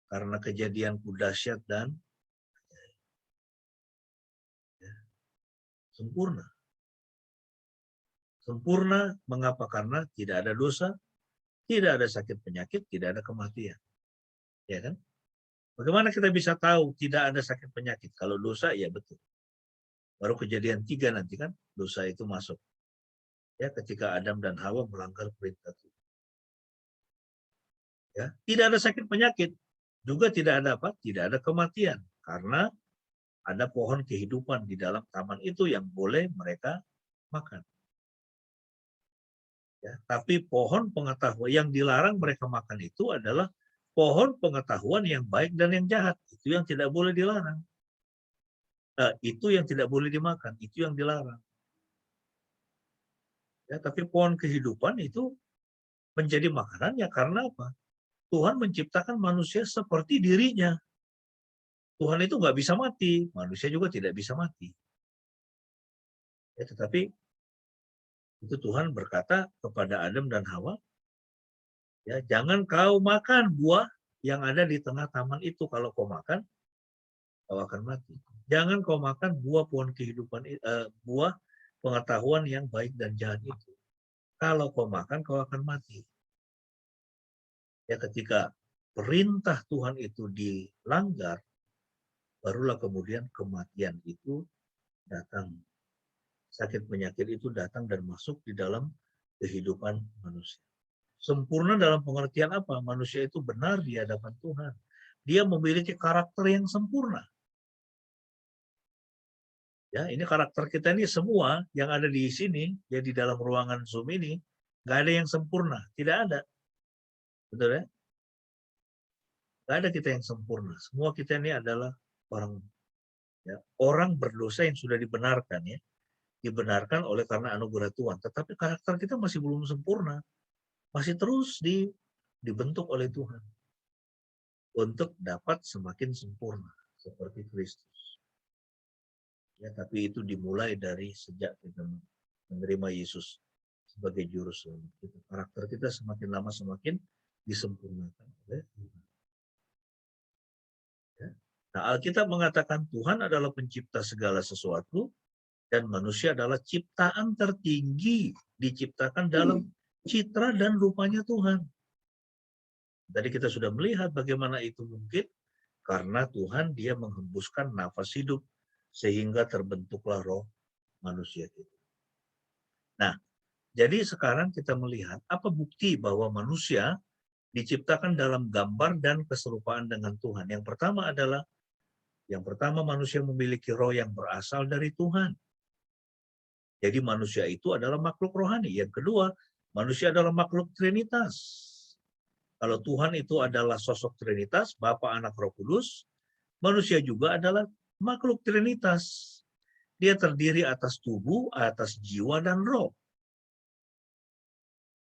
karena kejadianku dahsyat dan sempurna. Sempurna mengapa? Karena tidak ada dosa, tidak ada sakit penyakit, tidak ada kematian. Ya kan? Bagaimana kita bisa tahu tidak ada sakit penyakit? Kalau dosa, ya betul. Baru Kejadian 3 nanti kan, dosa itu masuk. Ya, ketika Adam dan Hawa melanggar perintah Tuhan. Ya, tidak ada sakit penyakit, juga tidak ada apa? Tidak ada kematian, karena ada pohon kehidupan di dalam taman itu yang boleh mereka makan. Ya, tapi pohon pengetahuan yang dilarang mereka makan itu adalah pohon pengetahuan yang baik dan yang jahat. Itu yang tidak boleh dilarang. Itu yang tidak boleh dimakan, itu yang dilarang. Ya, tapi pohon kehidupan itu menjadi makanannya karena apa? Tuhan menciptakan manusia seperti dirinya. Tuhan itu nggak bisa mati, manusia juga tidak bisa mati. Ya, tetapi itu Tuhan berkata kepada Adam dan Hawa, ya jangan kau makan buah yang ada di tengah taman itu. Kalau kau makan, kau akan mati. Jangan kau makan buah pohon kehidupan, buah pengetahuan yang baik dan jahat itu. Kalau kau makan, kau akan mati. Ya, ketika perintah Tuhan itu dilanggar, barulah kemudian kematian itu datang. Sakit penyakit itu datang dan masuk di dalam kehidupan manusia. Sempurna dalam pengertian apa? Manusia itu benar di hadapan Tuhan. Dia memiliki karakter yang sempurna. Ya, ini karakter kita ini semua yang ada di sini, ya di dalam ruangan Zoom ini, nggak ada yang sempurna, tidak ada. Betul ya? Nggak ada kita yang sempurna. Semua kita ini adalah orang berdosa yang sudah dibenarkan ya. Dibenarkan oleh karena anugerah Tuhan. Tetapi karakter kita masih belum sempurna. Masih terus dibentuk oleh Tuhan. Untuk dapat semakin sempurna. Seperti Kristus. Ya, tapi itu dimulai dari sejak kita menerima Yesus sebagai juru selamat kita. Karakter kita semakin lama semakin disempurnakan oleh Tuhan. Ya. Nah, Alkitab mengatakan Tuhan adalah pencipta segala sesuatu dan manusia adalah ciptaan tertinggi, diciptakan dalam citra dan rupanya Tuhan. Tadi kita sudah melihat bagaimana itu mungkin karena Tuhan dia menghembuskan nafas hidup sehingga terbentuklah roh manusia itu. Nah, jadi sekarang kita melihat apa bukti bahwa manusia diciptakan dalam gambar dan keserupaan dengan Tuhan. Yang pertama manusia memiliki roh yang berasal dari Tuhan. Jadi manusia itu adalah makhluk rohani. Yang kedua, manusia adalah makhluk Trinitas. Kalau Tuhan itu adalah sosok Trinitas, Bapa, Anak, Roh Kudus, manusia juga adalah makhluk Trinitas. Dia terdiri atas tubuh, atas jiwa, dan roh.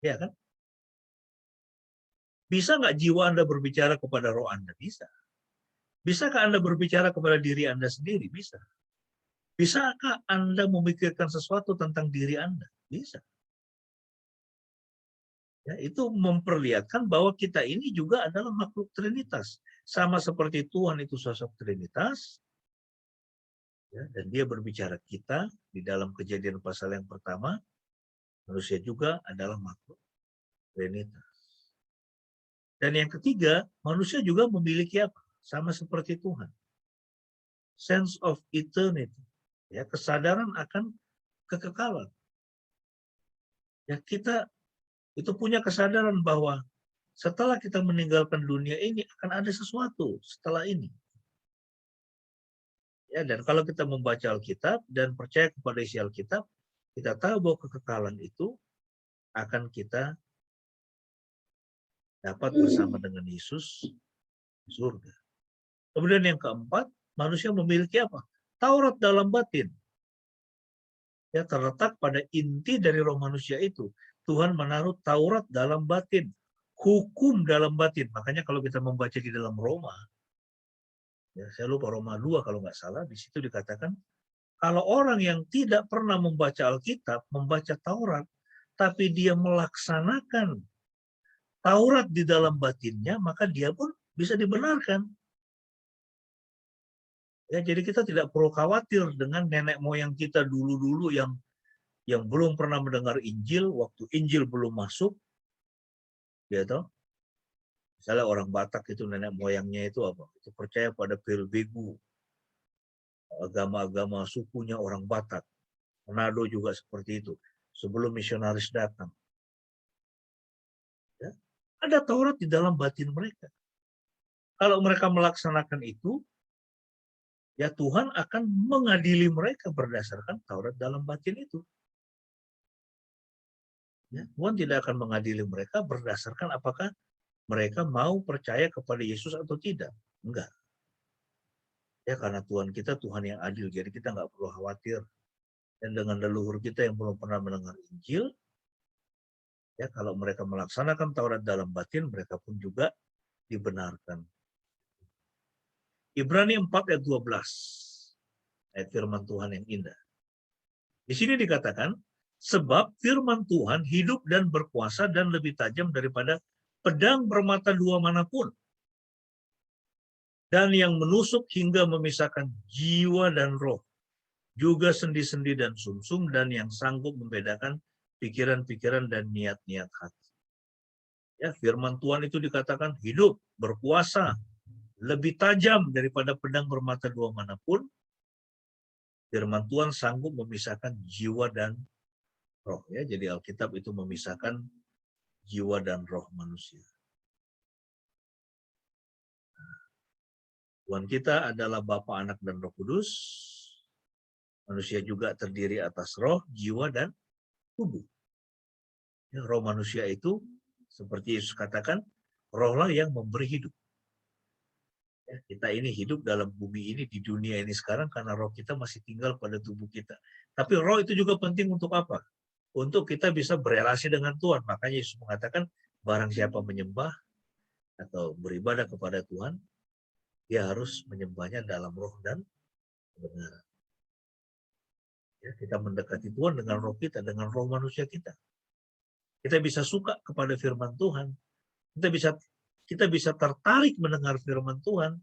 Ya kan? Bisa nggak jiwa Anda berbicara kepada roh Anda? Bisa. Bisakah Anda berbicara kepada diri Anda sendiri? Bisa. Bisakah Anda memikirkan sesuatu tentang diri Anda? Bisa. Ya, itu memperlihatkan bahwa kita ini juga adalah makhluk Trinitas. Sama seperti Tuhan itu sosok Trinitas, ya, dan dia berbicara kita di dalam Kejadian pasal yang pertama, manusia juga adalah makhluk Trinitas. Dan yang ketiga, manusia juga memiliki apa? Sama seperti Tuhan. Sense of eternity. Ya, kesadaran akan kekekalan. Ya, kita itu punya kesadaran bahwa setelah kita meninggalkan dunia ini akan ada sesuatu setelah ini. Ya, dan kalau kita membaca Alkitab dan percaya kepada isi Alkitab, kita tahu bahwa kekekalan itu akan kita dapat bersama dengan Yesus di surga. Kemudian yang keempat, manusia memiliki apa? Taurat dalam batin. Ya, terletak pada inti dari roh manusia itu. Tuhan menaruh Taurat dalam batin, hukum dalam batin. Makanya kalau kita membaca di dalam Roma, ya, saya lupa Roma 2 kalau nggak salah, di situ dikatakan, kalau orang yang tidak pernah membaca Alkitab, membaca Taurat, tapi dia melaksanakan Taurat di dalam batinnya, maka dia pun bisa dibenarkan. Ya, jadi kita tidak perlu khawatir dengan nenek moyang kita dulu-dulu yang belum pernah mendengar Injil, waktu Injil belum masuk, ya toh. Misalnya orang Batak itu nenek moyangnya itu apa? Itu percaya pada Pelbegu, agama-agama sukunya orang Batak. Manado juga seperti itu. Sebelum misionaris datang, ya, ada Taurat di dalam batin mereka. Kalau mereka melaksanakan itu, ya Tuhan akan mengadili mereka berdasarkan Taurat dalam batin itu. Ya, Tuhan tidak akan mengadili mereka berdasarkan apakah mereka mau percaya kepada Yesus atau tidak. Enggak. Ya, karena Tuhan kita Tuhan yang adil, jadi kita nggak perlu khawatir. Dan dengan leluhur kita yang belum pernah mendengar Injil, ya kalau mereka melaksanakan Taurat dalam batin, mereka pun juga dibenarkan. Ibrani 4 ayat 12. Ayat firman Tuhan yang indah. Di sini dikatakan, sebab firman Tuhan hidup dan berkuasa dan lebih tajam daripada pedang bermata dua manapun. Dan yang menusuk hingga memisahkan jiwa dan roh, juga sendi-sendi dan sumsum, dan yang sanggup membedakan pikiran-pikiran dan niat-niat hati. Ya, firman Tuhan itu dikatakan hidup, berkuasa, lebih tajam daripada pedang bermata dua manapun. Firman Tuhan sanggup memisahkan jiwa dan roh. Ya, jadi Alkitab itu memisahkan jiwa dan roh manusia. Tuhan kita adalah Bapa, Anak, dan Roh Kudus. Manusia juga terdiri atas roh, jiwa, dan tubuh. Ya, roh manusia itu, seperti Yesus katakan, rohlah yang memberi hidup. Ya, kita ini hidup dalam bumi ini, di dunia ini sekarang, karena roh kita masih tinggal pada tubuh kita. Tapi roh itu juga penting untuk apa? Untuk kita bisa berelasi dengan Tuhan. Makanya Yesus mengatakan, barang siapa menyembah atau beribadah kepada Tuhan, dia harus menyembahnya dalam roh dan kebenaran. Ya, kita mendekati Tuhan dengan roh kita, dengan roh manusia kita. Kita bisa suka kepada firman Tuhan. Kita bisa tertarik mendengar firman Tuhan.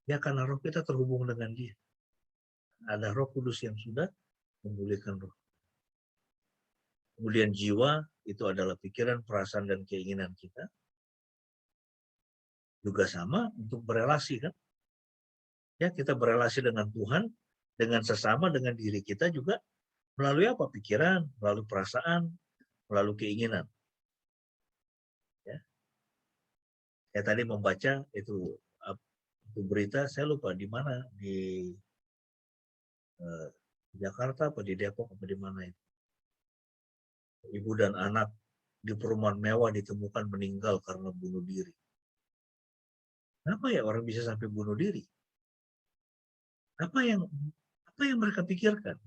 Ya, karena roh kita terhubung dengan Dia. Ada Roh Kudus yang sudah memulihkan roh. Kemudian jiwa itu adalah pikiran, perasaan, dan keinginan kita. Juga sama untuk berelasi kan. Ya, kita berelasi dengan Tuhan, dengan sesama, dengan diri kita juga melalui apa? Pikiran, melalui perasaan, melalui keinginan. Ya. Saya tadi membaca itu berita, saya lupa di mana, di Jakarta apa di Depok apa di mana itu. Ibu dan anak di perumahan mewah ditemukan meninggal karena bunuh diri. Kenapa ya orang bisa sampai bunuh diri? Apa yang mereka pikirkan?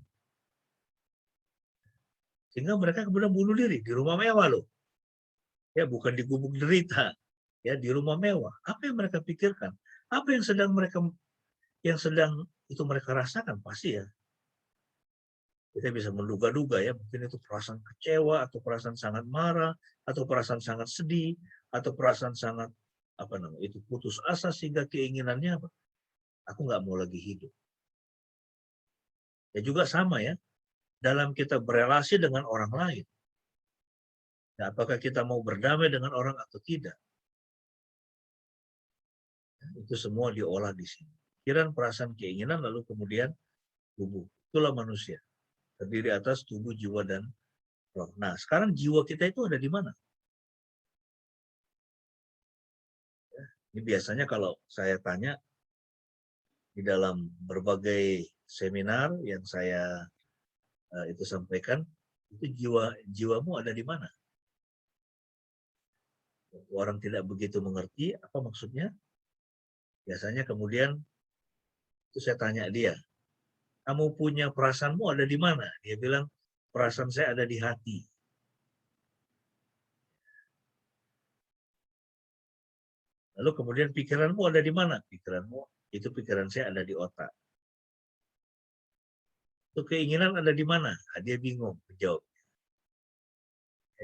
Sehingga mereka kemudian bunuh diri di rumah mewah loh. Ya, bukan di gubuk derita. Ya, di rumah mewah. Apa yang mereka pikirkan? Apa yang sedang itu mereka rasakan? Pasti ya kita bisa menduga-duga ya, mungkin itu perasaan kecewa, atau perasaan sangat marah, atau perasaan sangat sedih, atau perasaan sangat itu putus asa sehingga keinginannya apa? Aku nggak mau lagi hidup. Ya juga sama ya, dalam kita berelasi dengan orang lain. Ya, apakah kita mau berdamai dengan orang atau tidak? Ya, itu semua diolah di sini. Pikiran, perasaan, keinginan, lalu kemudian tubuh. Itulah manusia. Terdiri atas tubuh, jiwa, dan roh. Nah, sekarang jiwa kita itu ada di mana? Ini biasanya kalau saya tanya di dalam berbagai seminar yang saya itu sampaikan, itu jiwamu ada di mana? Orang tidak begitu mengerti apa maksudnya. Biasanya kemudian itu saya tanya dia, kamu punya perasaanmu ada di mana? Dia bilang, perasaan saya ada di hati. Lalu kemudian pikiranmu ada di mana? Pikiran saya ada di otak. Itu keinginan ada di mana? Nah, dia bingung menjawab.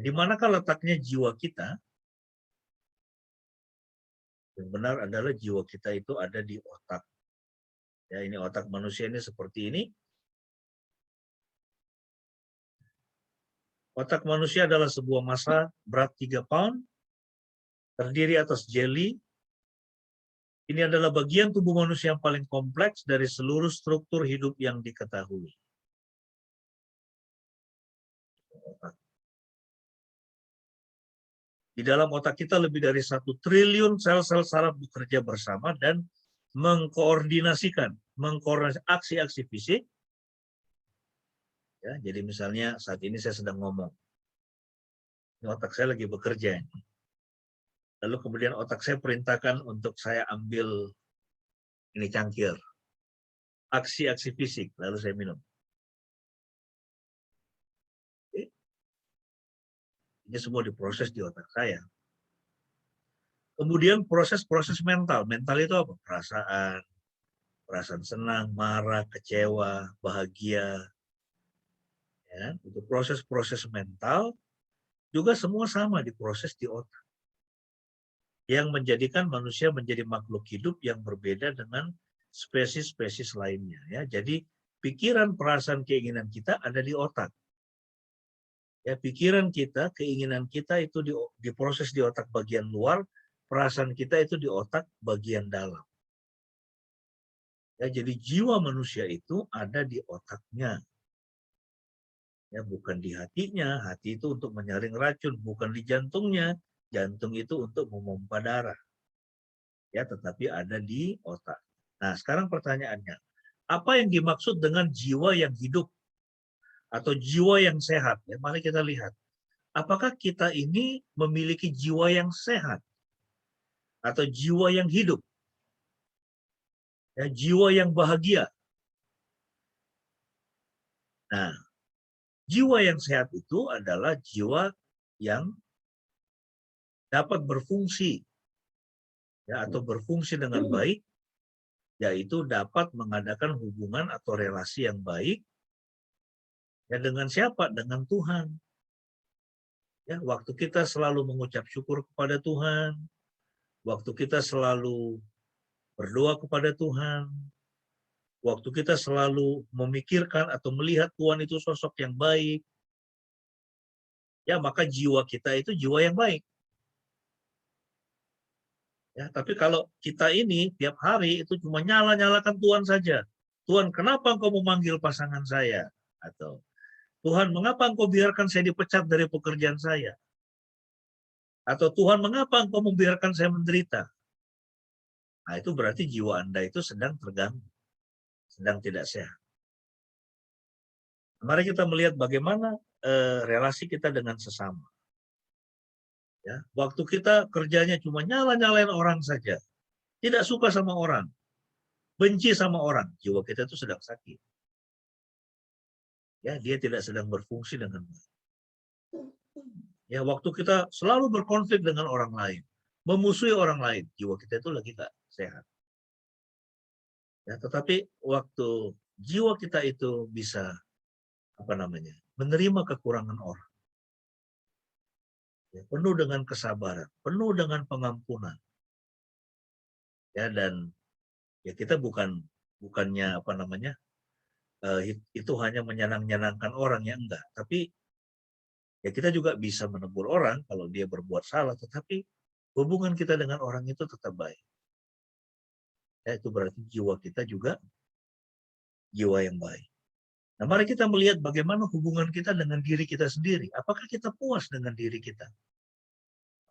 Di manakah letaknya jiwa kita? Yang benar adalah jiwa kita itu ada di otak. Ya, ini otak manusia ini seperti ini. Otak manusia adalah sebuah massa berat 3 pound, terdiri atas jeli. Ini adalah bagian tubuh manusia yang paling kompleks dari seluruh struktur hidup yang diketahui. Di dalam otak kita lebih dari 1 triliun sel-sel saraf bekerja bersama dan mengkoordinasi aksi-aksi fisik. Ya, jadi misalnya saat ini saya sedang ngomong. Ini otak saya lagi bekerja. Lalu kemudian otak saya perintahkan untuk saya ambil ini cangkir. Aksi-aksi fisik, lalu saya minum. Ini semua diproses di otak saya. Kemudian proses-proses mental. Mental itu apa? Perasaan senang, marah, kecewa, bahagia. Ya, itu proses-proses mental juga semua sama diproses di otak. Yang menjadikan manusia menjadi makhluk hidup yang berbeda dengan spesies-spesies lainnya. Ya, jadi pikiran, perasaan, keinginan kita ada di otak. Ya, pikiran kita, keinginan kita itu diproses di otak bagian luar, perasaan kita itu di otak bagian dalam. Ya, jadi jiwa manusia itu ada di otaknya. Ya, bukan di hatinya. Hati itu untuk menyaring racun, bukan di jantungnya. Jantung itu untuk memompa darah. Ya, tetapi ada di otak. Nah, sekarang pertanyaannya, apa yang dimaksud dengan jiwa yang hidup atau jiwa yang sehat? Ya, mari kita lihat. Apakah kita ini memiliki jiwa yang sehat atau jiwa yang hidup? Ya, jiwa yang bahagia. Nah, jiwa yang sehat itu adalah jiwa yang dapat berfungsi, ya, atau berfungsi dengan baik, yaitu dapat mengadakan hubungan atau relasi yang baik, ya, dengan siapa? Dengan Tuhan. Ya, waktu kita selalu mengucap syukur kepada Tuhan, waktu kita selalu berdoa kepada Tuhan, waktu kita selalu memikirkan atau melihat Tuhan itu sosok yang baik, ya, maka jiwa kita itu jiwa yang baik. Ya, tapi kalau kita ini tiap hari itu cuma nyala-nyalakan Tuhan saja. Tuhan, kenapa engkau memanggil pasangan saya? Atau Tuhan, mengapa engkau biarkan saya dipecat dari pekerjaan saya? Atau Tuhan, mengapa engkau membiarkan saya menderita? Nah, itu berarti jiwa Anda itu sedang terganggu, sedang tidak sehat. Mari kita melihat bagaimana relasi kita dengan sesama. Ya, waktu kita kerjanya cuma nyala-nyalain orang saja, tidak suka sama orang, benci sama orang, jiwa kita itu sedang sakit. Ya, dia tidak sedang berfungsi dengan baik. Ya, waktu kita selalu berkonflik dengan orang lain, memusuhi orang lain, jiwa kita itu lagi nggak sehat. Ya, tetapi waktu jiwa kita itu bisa menerima kekurangan orang, ya, penuh dengan kesabaran, penuh dengan pengampunan, ya, dan ya kita bukannya itu hanya menyenangkan orang, ya enggak, tapi ya kita juga bisa menegur orang kalau dia berbuat salah, tetapi hubungan kita dengan orang itu tetap baik. Ya, itu berarti jiwa kita juga jiwa yang baik. Nah, mari kita melihat bagaimana hubungan kita dengan diri kita sendiri. Apakah kita puas dengan diri kita?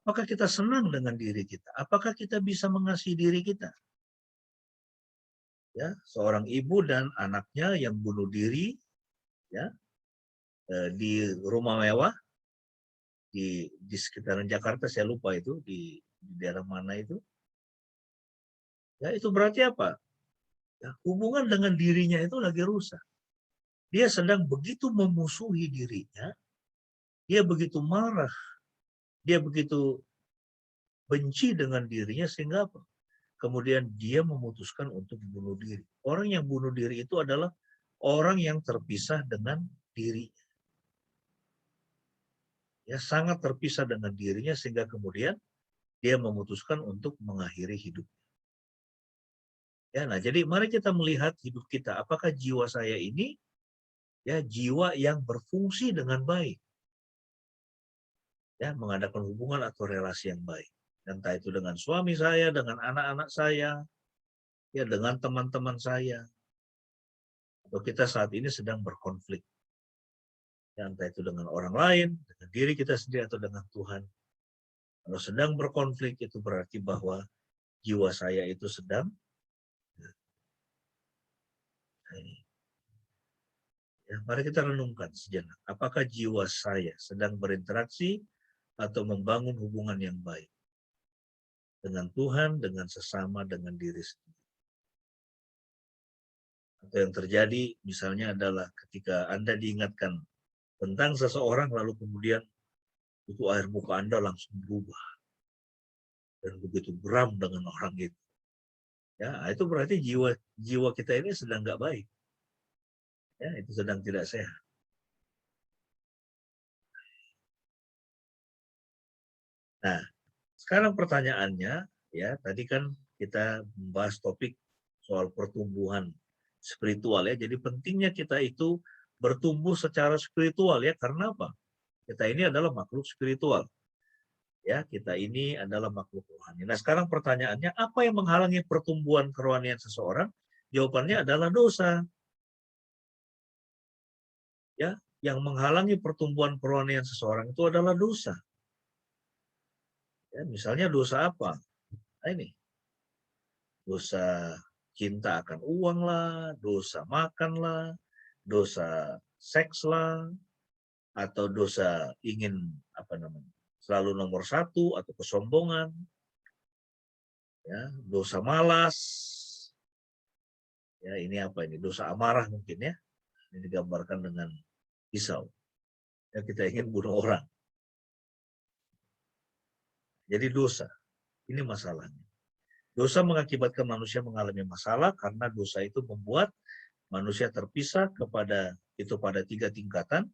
Apakah kita senang dengan diri kita? Apakah kita bisa mengasihi diri kita? Ya, seorang ibu dan anaknya yang bunuh diri, ya, di rumah mewah di sekitaran Jakarta, saya lupa itu di daerah mana itu. Ya, itu berarti apa? Ya, hubungan dengan dirinya itu lagi rusak. Dia sedang begitu memusuhi dirinya, dia begitu marah, dia begitu benci dengan dirinya sehingga apa? Kemudian dia memutuskan untuk bunuh diri. Orang yang bunuh diri itu adalah orang yang terpisah dengan diri. Ya, sangat terpisah dengan dirinya sehingga kemudian dia memutuskan untuk mengakhiri hidup. Ya, nah jadi mari kita melihat hidup kita. Apakah jiwa saya ini ya jiwa yang berfungsi dengan baik, ya, mengadakan hubungan atau relasi yang baik. Entah itu dengan suami saya, dengan anak-anak saya, ya dengan teman-teman saya, atau kita saat ini sedang berkonflik. Ya, entah itu dengan orang lain, dengan diri kita sendiri, atau dengan Tuhan. Kalau sedang berkonflik, itu berarti bahwa jiwa saya itu sedang, ya, mari kita renungkan sejenak. Apakah jiwa saya sedang berinteraksi atau membangun hubungan yang baik dengan Tuhan, dengan sesama, dengan diri sendiri? Atau yang terjadi misalnya adalah ketika Anda diingatkan tentang seseorang, lalu kemudian itu air muka Anda langsung berubah dan begitu geram dengan orang itu. Ya, itu berarti jiwa kita ini sedang nggak baik. Ya, itu sedang tidak sehat. Nah, sekarang pertanyaannya, ya, tadi kan kita membahas topik soal pertumbuhan spiritual, ya. Jadi pentingnya kita itu bertumbuh secara spiritual, ya. Karena apa? Kita ini adalah makhluk spiritual. Ya, kita ini adalah makhluk rohani. Nah, sekarang pertanyaannya, apa yang menghalangi pertumbuhan kerohanian seseorang? Jawabannya adalah dosa. Ya, yang menghalangi pertumbuhan kerohanian seseorang itu adalah dosa. Ya, misalnya dosa apa? Nah, ini dosa cinta akan uang lah, dosa makan lah, dosa seks lah, atau dosa ingin selalu nomor satu atau kesombongan, ya, dosa malas, ya, ini apa ini, dosa amarah mungkin, ya, ini digambarkan dengan pisau, ya, kita ingin bunuh orang. Jadi dosa, ini masalahnya. Dosa mengakibatkan manusia mengalami masalah karena dosa itu membuat manusia terpisah pada 3 tingkatan.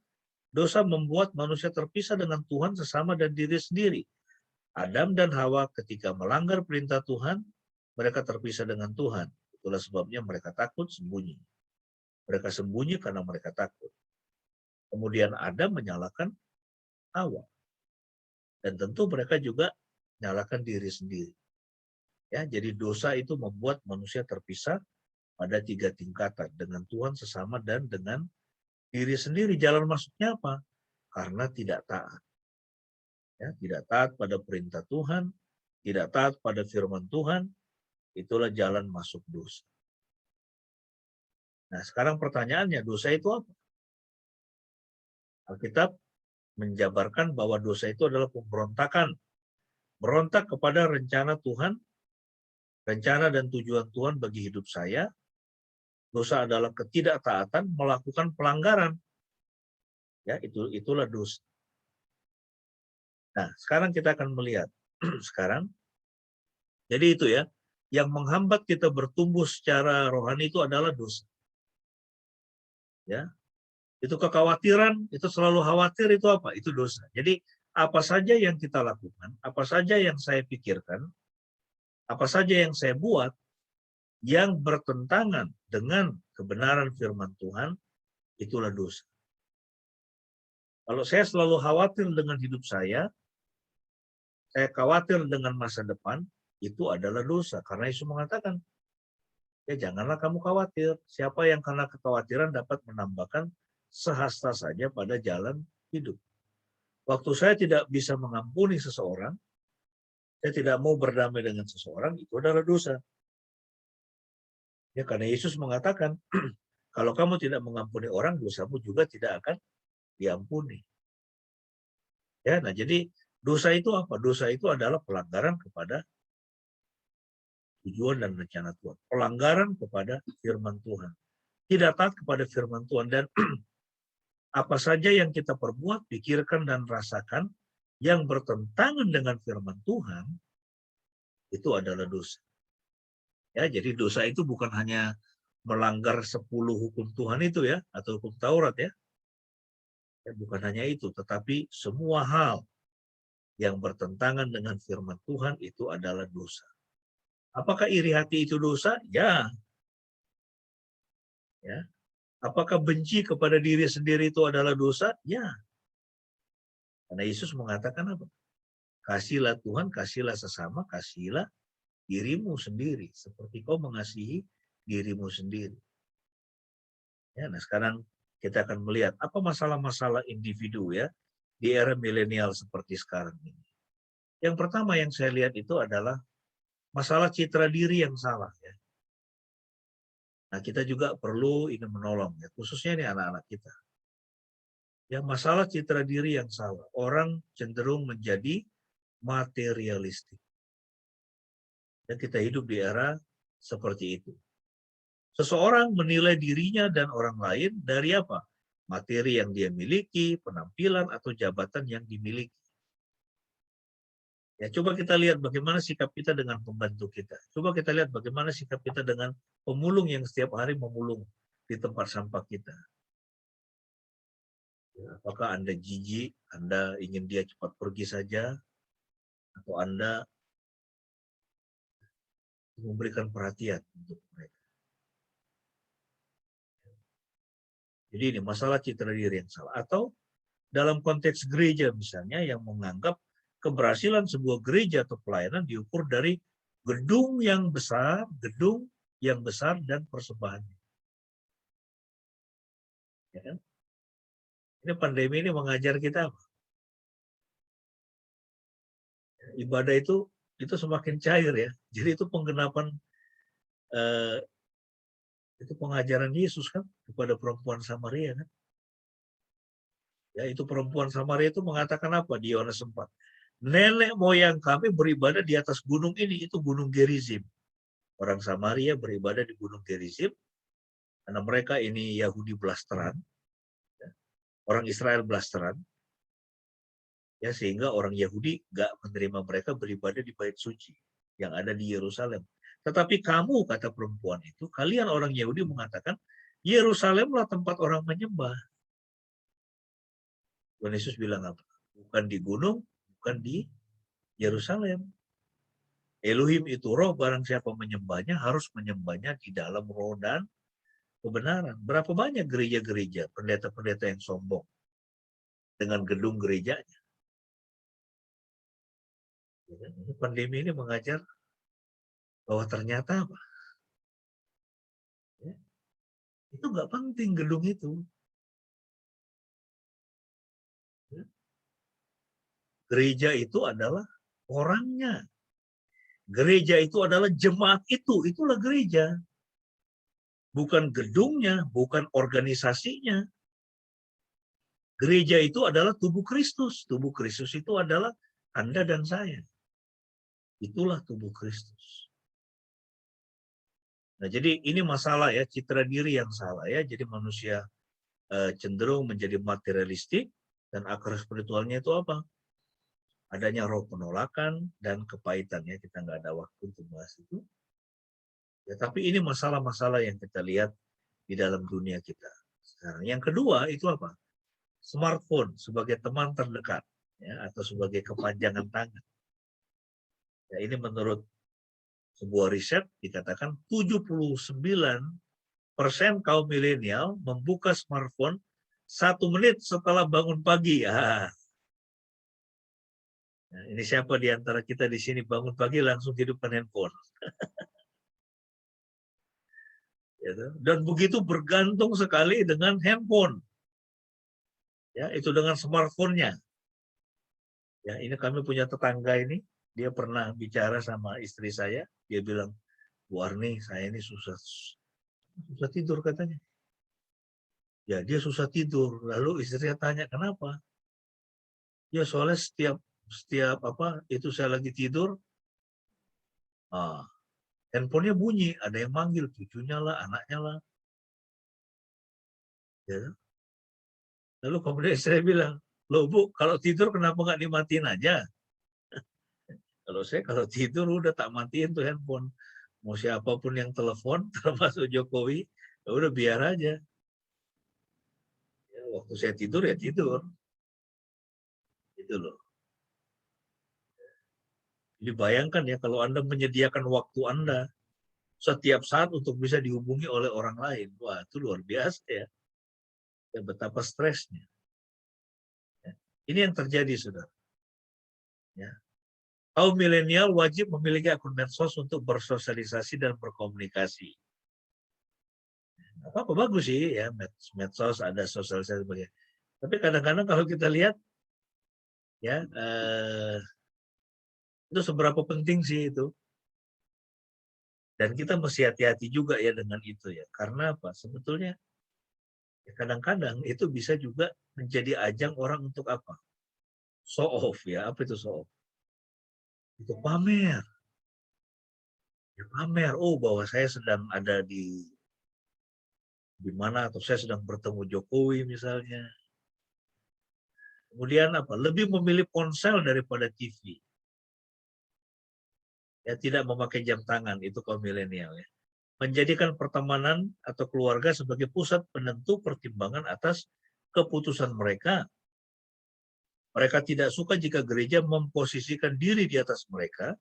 Dosa membuat manusia terpisah dengan Tuhan, sesama, dan diri sendiri. Adam dan Hawa ketika melanggar perintah Tuhan, mereka terpisah dengan Tuhan. Itulah sebabnya mereka takut sembunyi. Mereka sembunyi karena mereka takut. Kemudian Adam menyalahkan Hawa. Dan tentu mereka juga menyalahkan diri sendiri. Ya, jadi dosa itu membuat manusia terpisah pada 3 tingkatan, dengan Tuhan, sesama, dan dengan diri sendiri. Jalan masuknya apa? Karena tidak taat. Ya, tidak taat pada perintah Tuhan, tidak taat pada firman Tuhan, itulah jalan masuk dosa. Nah, sekarang pertanyaannya, dosa itu apa? Alkitab menjabarkan bahwa dosa itu adalah pemberontakan. Berontak kepada rencana Tuhan, rencana dan tujuan Tuhan bagi hidup saya. Dosa adalah ketidaktaatan, melakukan pelanggaran. Ya, itulah dosa. Nah, sekarang kita akan melihat sekarang. Jadi itu, ya, yang menghambat kita bertumbuh secara rohani itu adalah dosa. Ya, itu kekhawatiran, itu selalu khawatir, itu apa? Itu dosa. Jadi apa saja yang kita lakukan, apa saja yang saya pikirkan, apa saja yang saya buat, yang bertentangan dengan kebenaran firman Tuhan, itulah dosa. Kalau saya selalu khawatir dengan hidup saya khawatir dengan masa depan, itu adalah dosa. Karena Yesus mengatakan, ya janganlah kamu khawatir. Siapa yang karena kekhawatiran dapat menambahkan sehasta saja pada jalan hidup. Waktu saya tidak bisa mengampuni seseorang, saya tidak mau berdamai dengan seseorang, itu adalah dosa. Ya, karena Yesus mengatakan, kalau kamu tidak mengampuni orang, dosamu juga tidak akan diampuni. Ya, nah jadi dosa itu apa? Dosa itu adalah pelanggaran kepada tujuan dan rencana Tuhan. Pelanggaran kepada firman Tuhan. Tidak taat kepada firman Tuhan. Dan apa saja yang kita perbuat, pikirkan, dan rasakan yang bertentangan dengan firman Tuhan, itu adalah dosa. Ya, jadi dosa itu bukan hanya melanggar 10 hukum Tuhan itu ya, atau hukum Taurat ya. Bukan hanya itu, tetapi semua hal yang bertentangan dengan firman Tuhan itu adalah dosa. Apakah iri hati itu dosa? Ya. Ya. Apakah benci kepada diri sendiri itu adalah dosa? Ya. Karena Yesus mengatakan apa? Kasihlah Tuhan, kasihlah sesama, kasihlah dirimu sendiri. Seperti kau mengasihi dirimu sendiri. Ya, nah sekarang kita akan melihat apa masalah-masalah individu ya di era milenial seperti sekarang ini. Yang pertama yang saya lihat itu adalah masalah citra diri yang salah ya. Nah, kita juga perlu ini menolong ya, khususnya ini anak-anak kita. Yang masalah citra diri yang salah, orang cenderung menjadi materialistik. Dan kita hidup di era seperti itu. Seseorang menilai dirinya dan orang lain dari apa? Materi yang dia miliki, penampilan atau jabatan yang dimiliki. Ya, coba kita lihat bagaimana sikap kita dengan pembantu kita. Coba kita lihat bagaimana sikap kita dengan pemulung yang setiap hari memulung di tempat sampah kita. Ya, apakah Anda jijik, Anda ingin dia cepat pergi saja, atau Anda memberikan perhatian untuk mereka. Jadi ini masalah citra diri yang salah. Atau dalam konteks gereja misalnya yang menganggap keberhasilan sebuah gereja atau pelayanan diukur dari gedung yang besar dan persembahannya. Ya kan? Ini pandemi ini mengajar kita apa? Ibadah itu semakin cair ya. Jadi itu penggenapan itu pengajaran Yesus kan kepada perempuan Samaria kan. Ya, itu perempuan Samaria itu mengatakan apa di Yohanes 4? Nenek moyang kami beribadah di atas gunung ini, itu gunung Gerizim. Orang Samaria beribadah di gunung Gerizim karena mereka ini Yahudi blasteran, ya. Orang Israel blasteran, ya, sehingga orang Yahudi gak menerima mereka beribadah di bait suci yang ada di Yerusalem. Tetapi kamu, kata perempuan itu, kalian orang Yahudi mengatakan Yerusalemlah tempat orang menyembah. Tuhan Yesus bilang apa? Bukan di gunung, bukan di Yerusalem. Elohim itu roh, barang siapa menyembahnya harus menyembahnya di dalam roh dan kebenaran. Berapa banyak gereja-gereja, pendeta-pendeta yang sombong dengan gedung gerejanya. Pandemi ini mengajar bahwa ternyata apa? Ya, itu nggak penting gedung itu. Ya. Gereja itu adalah orangnya. Gereja itu adalah jemaat itu. Itulah gereja. Bukan gedungnya, bukan organisasinya. Gereja itu adalah tubuh Kristus. Tubuh Kristus itu adalah Anda dan saya. Itulah tubuh Kristus. Nah, jadi ini masalah ya, citra diri yang salah ya. Jadi manusia cenderung menjadi materialistik dan akar spiritualnya itu apa? Adanya roh penolakan dan kepahitan ya. Kita nggak ada waktu untuk bahas itu. Ya, tapi ini masalah-masalah yang kita lihat di dalam dunia kita sekarang. Yang kedua itu apa? Smartphone sebagai teman terdekat, ya, atau sebagai kepanjangan tangan. Ya, ini menurut sebuah riset dikatakan 79% kaum milenial membuka smartphone 1 menit setelah bangun pagi. Nah, ini siapa di antara kita di sini bangun pagi langsung hidupkan handphone? Dan begitu bergantung sekali dengan handphone. Ya, itu dengan smartphone-nya. Ya, ini kami punya tetangga ini, dia pernah bicara sama istri saya, dia bilang, Bu Arni, saya ini susah tidur katanya. Ya, dia susah tidur. Lalu istrinya tanya, kenapa? Ya, soalnya setiap apa itu saya lagi tidur, handphonenya bunyi, ada yang manggil cucunya lah, anaknya lah. Ya. Lalu kemudian saya bilang, loh Bu, kalau tidur kenapa nggak dimatiin aja? Kalau tidur udah tak matiin tuh handphone. Mau siapapun yang telepon, termasuk Jokowi, ya udah biar aja. Ya, waktu saya tidur ya tidur. Gitu loh. Jadi bayangkan ya kalau Anda menyediakan waktu Anda setiap saat untuk bisa dihubungi oleh orang lain. Wah, itu luar biasa ya. Ya betapa stresnya. Ya. Ini yang terjadi, saudara. Ya. Kaum milenial wajib memiliki akun medsos untuk bersosialisasi dan berkomunikasi. Apa bagus sih ya, medsos ada sosialisasi sebagainya. Tapi kadang-kadang kalau kita lihat ya itu seberapa penting sih itu. Dan kita mesti hati-hati juga ya dengan itu ya. Karena apa? Sebetulnya ya kadang-kadang itu bisa juga menjadi ajang orang untuk apa? Show off ya. Apa itu show off? Itu pamer. Ya, pamer. Oh, bahwa saya sedang ada di mana atau saya sedang bertemu Jokowi misalnya. Kemudian apa? Lebih memilih ponsel daripada TV. Ya, tidak memakai jam tangan, itu kaum milenial ya. Menjadikan pertemanan atau keluarga sebagai pusat penentu pertimbangan atas keputusan mereka. Mereka tidak suka jika gereja memposisikan diri di atas mereka,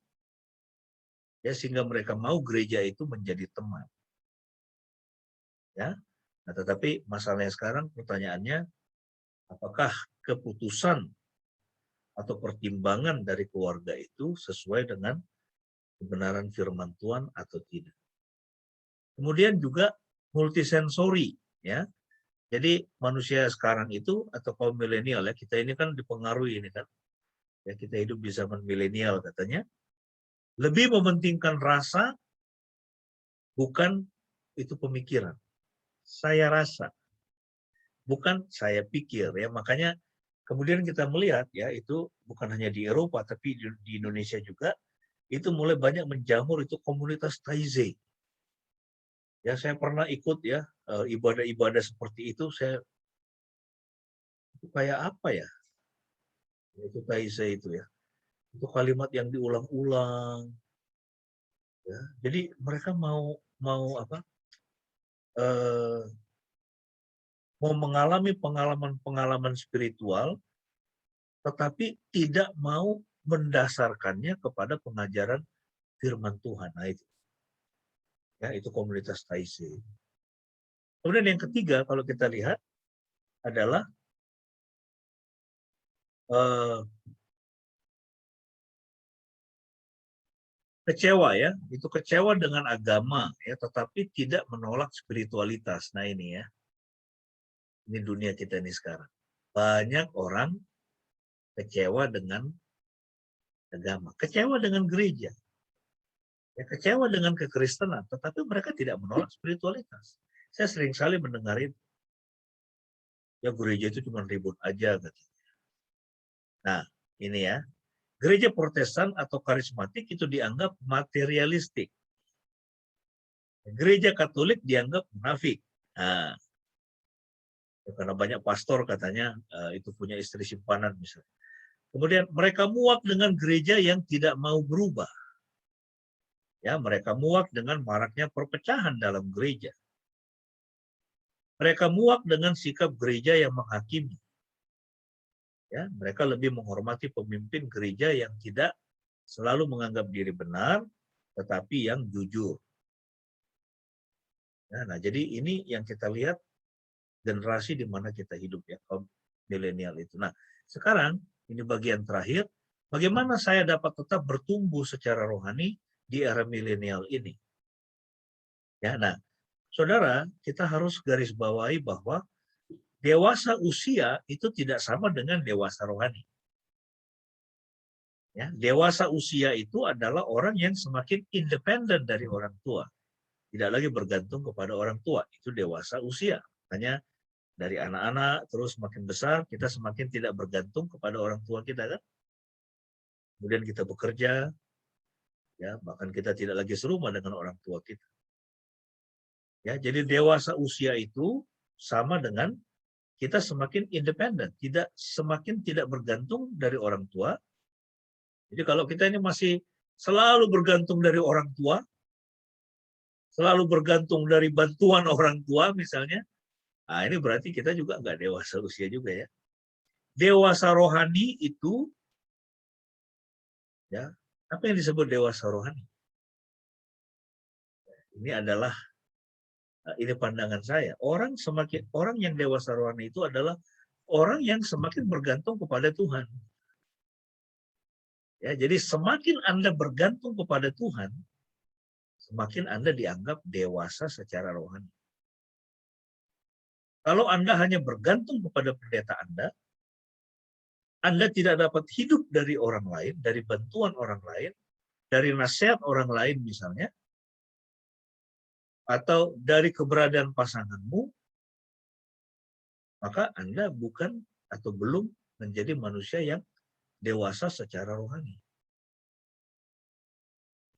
ya, sehingga mereka mau gereja itu menjadi teman. Ya, nah, tetapi masalahnya sekarang pertanyaannya, apakah keputusan atau pertimbangan dari keluarga itu sesuai dengan kebenaran firman Tuhan atau tidak? Kemudian juga multisensori, ya. Jadi manusia sekarang itu atau kaum milenial ya, kita ini kan dipengaruhi ini kan. Ya, kita hidup di zaman milenial katanya. Lebih mementingkan rasa bukan itu pemikiran. Saya rasa, bukan saya pikir ya. Makanya kemudian kita melihat ya itu bukan hanya di Eropa tapi di Indonesia juga itu mulai banyak menjamur itu komunitas Taizé. Ya, saya pernah ikut ya ibadah-ibadah seperti itu. Itu kayak apa ya? Itu Taizé itu ya. Itu kalimat yang diulang-ulang. Ya. Jadi mereka mau apa? Mau mengalami pengalaman-pengalaman spiritual, tetapi tidak mau mendasarkannya kepada pengajaran firman Tuhan. Nah itu, ya itu komunitas Taizé. Kemudian yang ketiga kalau kita lihat adalah kecewa ya, itu kecewa dengan agama ya, tetapi tidak menolak spiritualitas. Nah ini dunia kita ini sekarang. Banyak orang kecewa dengan agama, kecewa dengan gereja, ya, kecewa dengan kekristenan, tetapi mereka tidak menolak spiritualitas. Saya sering kali mendengar itu. Ya gereja itu cuma ribut aja katanya. Nah, ini ya. Gereja Protestan atau karismatik itu dianggap materialistik. Gereja Katolik dianggap munafik. Nah, karena banyak pastor katanya itu punya istri simpanan misalnya. Kemudian mereka muak dengan gereja yang tidak mau berubah. Ya, mereka muak dengan maraknya perpecahan dalam gereja. Mereka muak dengan sikap gereja yang menghakimi. Ya, mereka lebih menghormati pemimpin gereja yang tidak selalu menganggap diri benar, tetapi yang jujur. Ya, nah, jadi ini yang kita lihat generasi di mana kita hidup ya, kaum milenial itu. Nah, sekarang ini bagian terakhir, bagaimana saya dapat tetap bertumbuh secara rohani di era milenial ini. Ya, nah, saudara, kita harus garis bawahi bahwa dewasa usia itu tidak sama dengan dewasa rohani. Ya, dewasa usia itu adalah orang yang semakin independen dari orang tua. Tidak lagi bergantung kepada orang tua. Itu dewasa usia. Makanya dari anak-anak terus semakin besar, kita semakin tidak bergantung kepada orang tua kita kan. Kemudian kita bekerja, ya bahkan kita tidak lagi serumah dengan orang tua kita. Ya, jadi dewasa usia itu sama dengan kita semakin independen, semakin tidak bergantung dari orang tua. Jadi kalau kita ini masih selalu bergantung dari orang tua, selalu bergantung dari bantuan orang tua misalnya, nah ini berarti kita juga nggak dewasa usia juga ya. Dewasa rohani itu, ya apa yang disebut dewasa rohani? Ini adalah, ini pandangan saya. Orang yang dewasa rohani itu adalah orang yang semakin bergantung kepada Tuhan. Ya, jadi semakin Anda bergantung kepada Tuhan, semakin Anda dianggap dewasa secara rohani. Kalau Anda hanya bergantung kepada pendeta Anda tidak dapat hidup dari orang lain, dari bantuan orang lain, dari nasihat orang lain misalnya, atau dari keberadaan pasanganmu, maka Anda bukan atau belum menjadi manusia yang dewasa secara rohani.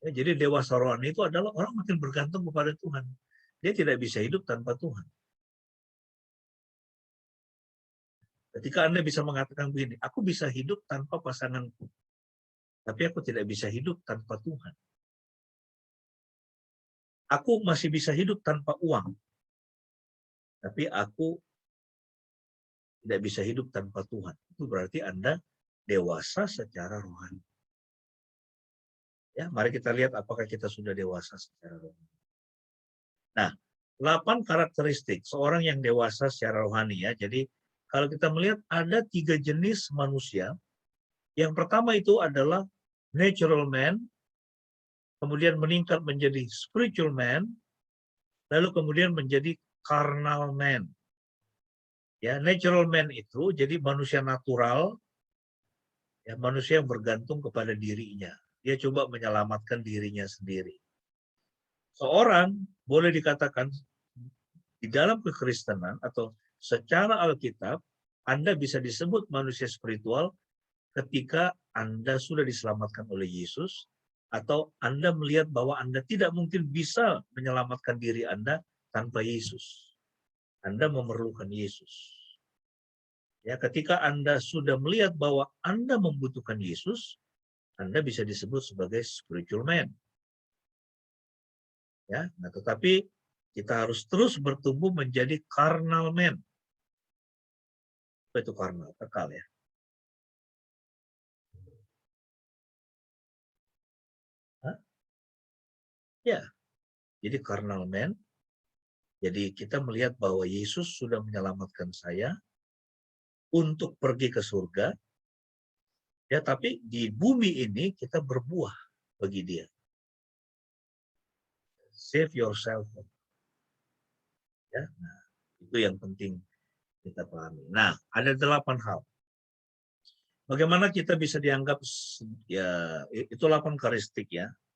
Ya, jadi dewasa rohani itu adalah orang makin bergantung kepada Tuhan. Dia tidak bisa hidup tanpa Tuhan. Ketika Anda bisa mengatakan begini, aku bisa hidup tanpa pasanganku, tapi aku tidak bisa hidup tanpa Tuhan. Aku masih bisa hidup tanpa uang, tapi aku tidak bisa hidup tanpa Tuhan. Itu berarti Anda dewasa secara rohani. Ya, mari kita lihat apakah kita sudah dewasa secara rohani. Nah, 8 karakteristik seorang yang dewasa secara rohani ya. Jadi kalau kita melihat ada 3 jenis manusia. Yang pertama itu adalah natural man, kemudian meningkat menjadi spiritual man, lalu kemudian menjadi carnal man. Ya, natural man itu jadi manusia natural, ya manusia yang bergantung kepada dirinya. Dia coba menyelamatkan dirinya sendiri. Seorang boleh dikatakan di dalam kekristenan atau secara Alkitab, Anda bisa disebut manusia spiritual ketika Anda sudah diselamatkan oleh Yesus, atau Anda melihat bahwa Anda tidak mungkin bisa menyelamatkan diri Anda tanpa Yesus. Anda memerlukan Yesus. Ya, ketika Anda sudah melihat bahwa Anda membutuhkan Yesus, Anda bisa disebut sebagai spiritual man. Ya, nah, tetapi kita harus terus bertumbuh menjadi carnal man. Apa itu carnal? Kekal ya. Hah? Ya, jadi carnal man. Jadi kita melihat bahwa Yesus sudah menyelamatkan saya untuk pergi ke surga, ya tapi di bumi ini kita berbuah bagi dia. Save yourself. Ya, nah, itu yang penting kita pahami. Nah, ada 8 hal. Bagaimana kita bisa dianggap, ya itu 8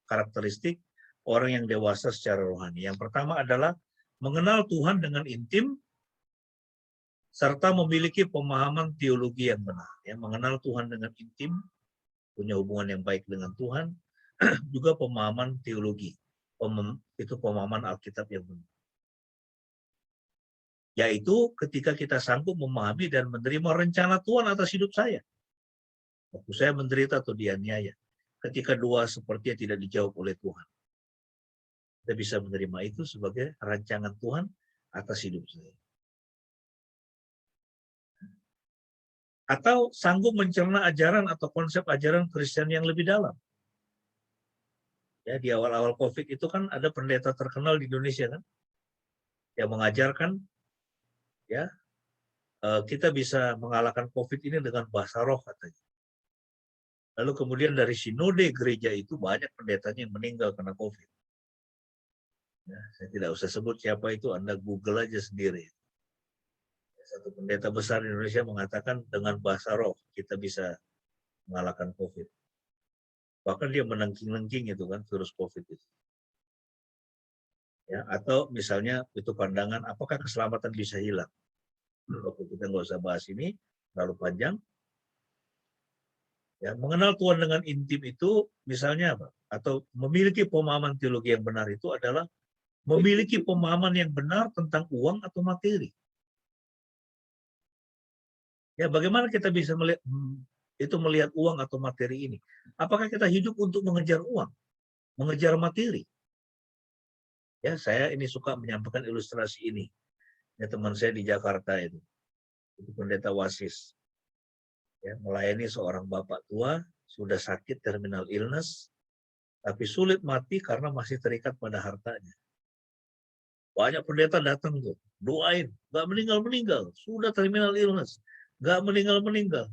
karakteristik orang yang dewasa secara rohani. Yang pertama adalah mengenal Tuhan dengan intim, serta memiliki pemahaman teologi yang benar. Ya, mengenal Tuhan dengan intim, punya hubungan yang baik dengan Tuhan, juga pemahaman teologi. Itu pemahaman Alkitab yang benar. Yaitu ketika kita sanggup memahami dan menerima rencana Tuhan atas hidup saya. Waktu saya menderita atau dianiaya. Ketika doa sepertinya tidak dijawab oleh Tuhan. Kita bisa menerima itu sebagai rancangan Tuhan atas hidup saya. Atau sanggup mencerna ajaran atau konsep ajaran Kristen yang lebih dalam. Ya, di awal-awal COVID itu kan ada pendeta terkenal di Indonesia kan, yang mengajarkan ya kita bisa mengalahkan COVID ini dengan bahasa roh katanya. Lalu kemudian dari sinode gereja itu banyak pendetanya yang meninggal karena COVID. Ya, saya tidak usah sebut siapa itu, Anda Google aja sendiri. Satu pendeta besar di Indonesia mengatakan dengan bahasa roh kita bisa mengalahkan COVID. Bahkan dia menengking-nengking itu kan virus COVID itu. Ya, atau misalnya itu pandangan apakah keselamatan bisa hilang. Oke, kita nggak usah bahas ini terlalu panjang. Ya, mengenal Tuhan dengan intim itu misalnya apa? Atau memiliki pemahaman teologi yang benar itu adalah memiliki pemahaman yang benar tentang uang atau materi. Ya, bagaimana kita bisa melihat uang atau materi ini? Apakah kita hidup untuk mengejar uang, mengejar materi? Ya, saya ini suka menyampaikan ilustrasi ini. Ya, teman saya di Jakarta itu pendeta Wasis. Ya, melayani seorang bapak tua, sudah sakit terminal illness, tapi sulit mati karena masih terikat pada hartanya. Banyak pendeta datang tuh, doain, nggak meninggal-meninggal, sudah terminal illness, nggak meninggal-meninggal.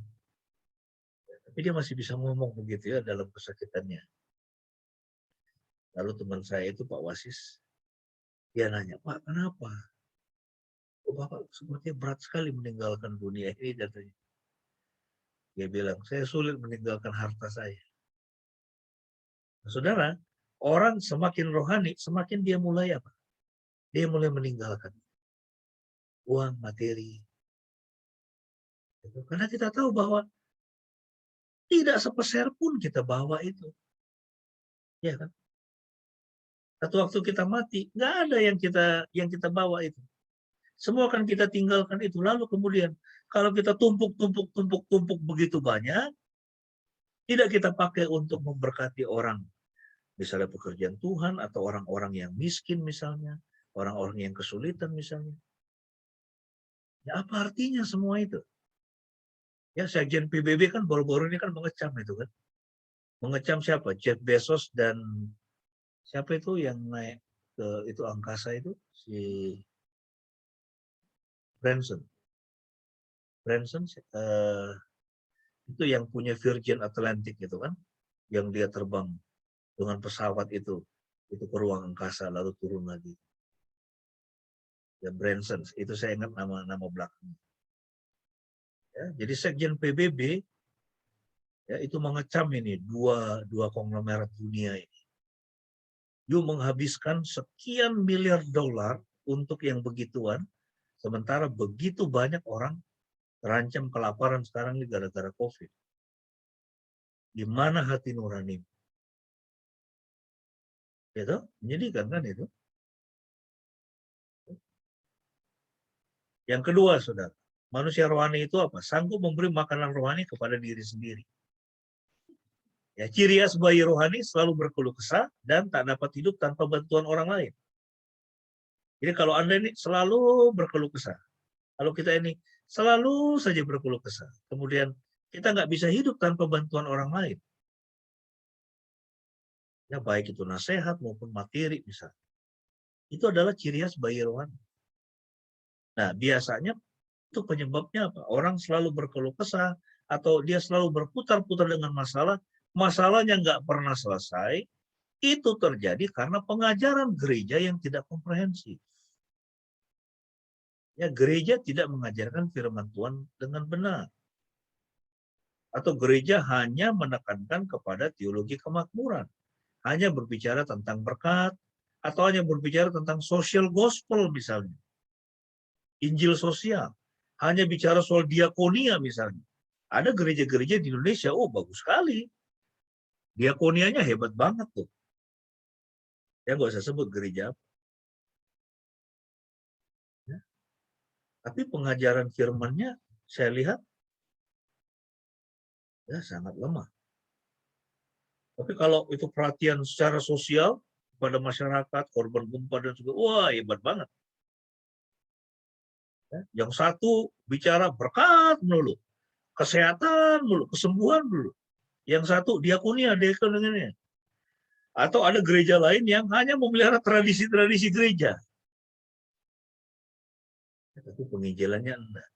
Tapi dia masih bisa ngomong begitu ya dalam kesakitannya. Lalu teman saya itu Pak Wasis, dia nanya, Pak kenapa? Oh, Bapak sepertinya berat sekali meninggalkan dunia ini katanya. Dia bilang, saya sulit meninggalkan harta saya. Nah, saudara, orang semakin rohani, semakin dia mulai apa? Dia mulai meninggalkan uang, materi. Karena kita tahu bahwa tidak sepeser pun kita bawa itu. Ya kan? Satu waktu kita mati, nggak ada yang kita bawa itu. Semua akan kita tinggalkan itu. Lalu kemudian, kalau kita tumpuk begitu banyak, tidak kita pakai untuk memberkati orang. Misalnya pekerjaan Tuhan, atau orang-orang yang miskin misalnya, orang-orang yang kesulitan misalnya. Ya apa artinya semua itu? Ya, Sekjen PBB kan baru-baru ini kan mengecam itu kan. Mengecam siapa? Jeff Bezos dan siapa itu yang naik ke itu angkasa itu? Si Branson. Branson itu yang punya Virgin Atlantic itu kan, yang dia terbang dengan pesawat itu ke ruang angkasa lalu turun lagi. Ya, Branson, itu saya ingat nama belakangnya. Ya, jadi Sekjen PBB ya itu mengecam ini dua konglomerat dunia ini. You menghabiskan sekian miliar dolar untuk yang begituan, sementara begitu banyak orang terancam kelaparan sekarang ini gara-gara COVID. Di mana hati nurani? Itu menyedihkan kan itu. Yang kedua, saudara, manusia rohani itu apa? Sanggup memberi makanan rohani kepada diri sendiri. Ya, ciri khas bayi rohani selalu berkeluh kesah dan tak dapat hidup tanpa bantuan orang lain. Jadi kalau Anda ini selalu berkeluh kesah, kalau kita ini selalu saja berkeluh kesah, kemudian kita nggak bisa hidup tanpa bantuan orang lain. Ya, baik itu nasihat maupun materi misalnya. Itu adalah ciri khas bayi rohani. Nah, biasanya itu penyebabnya apa? Orang selalu berkeluh kesah atau dia selalu berputar-putar dengan masalah, masalahnya nggak pernah selesai, itu terjadi karena pengajaran gereja yang tidak komprehensif. Ya, gereja tidak mengajarkan firman Tuhan dengan benar. Atau gereja hanya menekankan kepada teologi kemakmuran. Hanya berbicara tentang berkat, atau hanya berbicara tentang social gospel misalnya. Injil sosial. Hanya bicara soal diakonia misalnya. Ada gereja-gereja di Indonesia, oh bagus sekali. Diakonianya hebat banget tuh. Ya nggak usah sebut gereja. Ya. Tapi pengajaran firman-nya saya lihat ya sangat lemah. Tapi kalau itu perhatian secara sosial, kepada masyarakat, korban gempa dan juga wah hebat banget. Yang satu bicara berkat melulu, kesehatan melulu, kesembuhan melulu. Yang satu diakonia. Atau ada gereja lain yang hanya memelihara tradisi-tradisi gereja. Tapi penginjilannya enggak.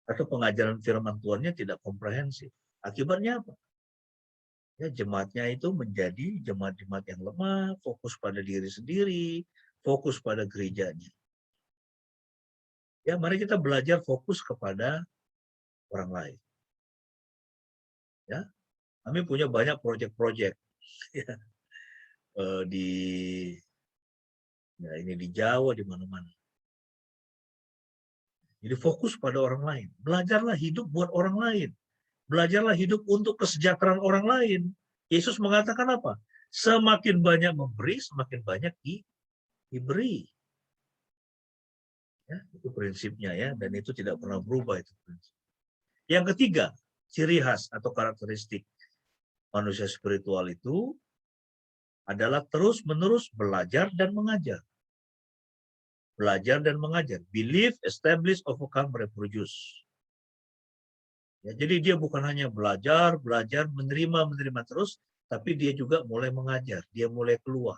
Atau pengajaran firman Tuhannya tidak komprehensif. Akibatnya apa? Ya, jemaatnya itu menjadi jemaat-jemaat yang lemah, fokus pada diri sendiri, fokus pada gerejanya. Ya, mari kita belajar fokus kepada orang lain. Ya, kami punya banyak proyek-proyek ya, di Jawa, di mana-mana. Jadi fokus pada orang lain. Belajarlah hidup buat orang lain. Belajarlah hidup untuk kesejahteraan orang lain. Yesus mengatakan apa? Semakin banyak memberi, semakin banyak diberi. Ya, itu prinsipnya ya, dan itu tidak pernah berubah itu prinsip. Yang ketiga, ciri khas atau karakteristik manusia spiritual itu adalah terus-menerus belajar dan mengajar. Belajar dan mengajar. Believe, establish, overcome, reproduce. Ya, jadi dia bukan hanya belajar, menerima terus, tapi dia juga mulai mengajar, dia mulai keluar.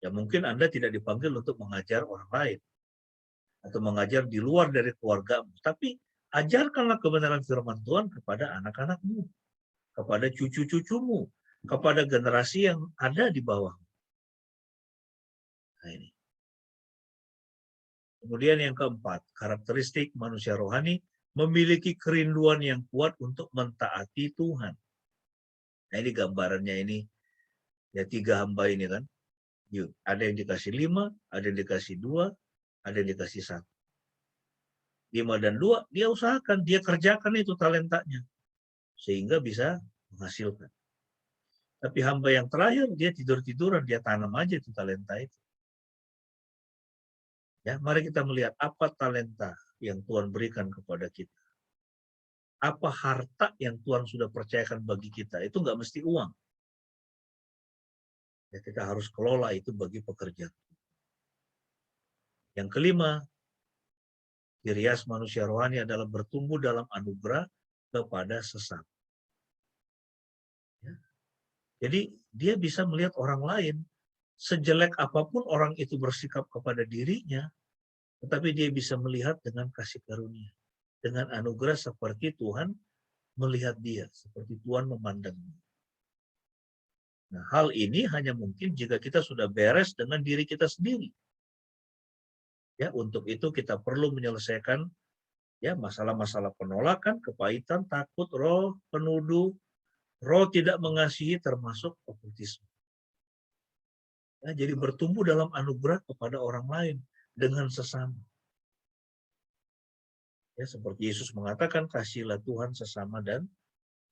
Ya mungkin Anda tidak dipanggil untuk mengajar orang lain, atau mengajar di luar dari keluargamu, tapi ajarkanlah kebenaran firman Tuhan kepada anak-anakmu, kepada cucu-cucumu, kepada generasi yang ada di bawah. Nah, ini. Kemudian yang keempat, karakteristik manusia rohani memiliki kerinduan yang kuat untuk mentaati Tuhan. Nah ini gambarannya ini, ya 3 hamba ini kan. Yuk, ada yang dikasih 5, ada yang dikasih 2, ada yang dikasih 1. 5 dan 2, dia usahakan, dia kerjakan itu talentanya. Sehingga bisa menghasilkan. Tapi hamba yang terakhir, dia tidur-tiduran, dia tanam aja itu talenta itu. Ya, mari kita melihat apa talenta yang Tuhan berikan kepada kita. Apa harta yang Tuhan sudah percayakan bagi kita. Itu nggak mesti uang. Ya, kita harus kelola itu bagi pekerjaan. Yang kelima, ciri khas manusia rohani adalah bertumbuh dalam anugerah kepada sesama. Ya. Jadi dia bisa melihat orang lain, sejelek apapun orang itu bersikap kepada dirinya, tetapi dia bisa melihat dengan kasih karunia. Dengan anugerah seperti Tuhan melihat dia, seperti Tuhan memandangnya. Nah, hal ini hanya mungkin jika kita sudah beres dengan diri kita sendiri. Ya, untuk itu kita perlu menyelesaikan ya masalah-masalah penolakan, kepahitan, takut, roh penuduh, roh tidak mengasihi, termasuk okultisme. Ya, jadi bertumbuh dalam anugerah kepada orang lain dengan sesama. Ya, seperti Yesus mengatakan, kasihlah Tuhan sesama dan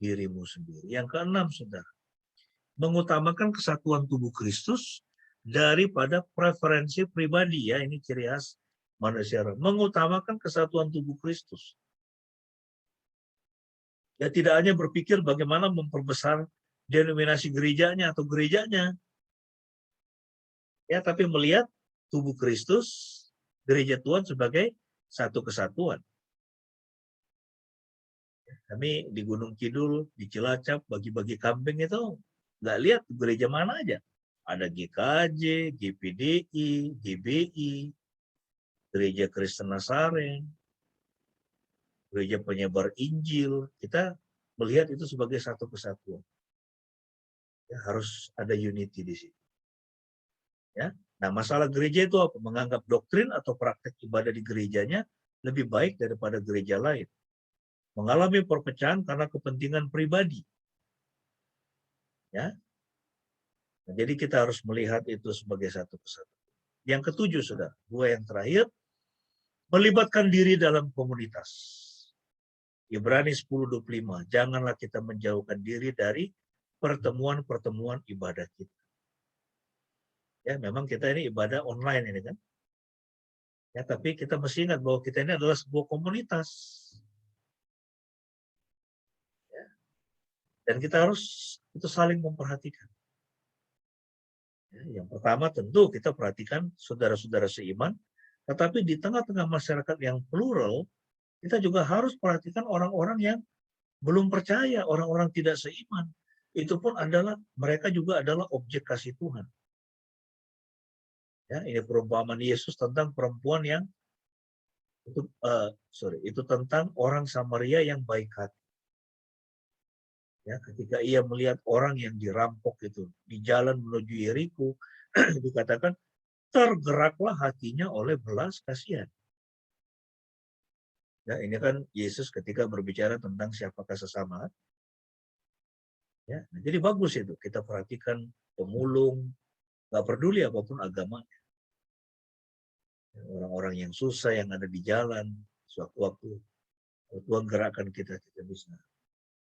dirimu sendiri. Yang keenam, saudara, mengutamakan kesatuan tubuh Kristus daripada preferensi pribadi. Ya, ini ciri khas manusia. Mengutamakan kesatuan tubuh Kristus. Ya, tidak hanya berpikir bagaimana memperbesar denominasi gerejanya atau gerejanya. Ya, tapi melihat tubuh Kristus, gereja Tuhan sebagai satu kesatuan. Kami di Gunung Kidul, di Cilacap, bagi-bagi kambing itu nggak lihat gereja mana aja. Ada GKJ, GPDI, GBI, Gereja Kristen Nasaren, Gereja Penyebar Injil. Kita melihat itu sebagai satu kesatuan. Ya, harus ada unity di situ. Ya. Nah, masalah gereja itu apa? Menganggap doktrin atau praktek ibadah di gerejanya lebih baik daripada gereja lain. Mengalami perpecahan karena kepentingan pribadi. Ya. Nah, jadi kita harus melihat itu sebagai satu kesatuan. Yang ketujuh, saudara, 2 yang terakhir, melibatkan diri dalam komunitas. Ibrani 10:25, janganlah kita menjauhkan diri dari pertemuan-pertemuan ibadah kita. Ya, memang kita ini ibadah online ini kan. Ya, tapi kita mesti ingat bahwa kita ini adalah sebuah komunitas. Ya. Dan kita harus itu saling memperhatikan. Ya, yang pertama tentu kita perhatikan saudara-saudara seiman, tetapi di tengah-tengah masyarakat yang plural, kita juga harus perhatikan orang-orang yang belum percaya, orang-orang tidak seiman. Itu pun adalah mereka juga adalah objek kasih Tuhan. Ya, ini perumpamaan Yesus tentang perempuan yang itu tentang orang Samaria yang baik hati. Ya, ketika ia melihat orang yang dirampok itu di jalan menuju Yeriko, dikatakan tergeraklah hatinya oleh belas kasihan. Ya, ini kan Yesus ketika berbicara tentang siapakah sesama. Ya, jadi bagus itu kita perhatikan pemulung, nggak peduli apapun agamanya. Orang-orang yang susah yang ada di jalan, sewaktu-waktu Tuhan gerakkan kita bisa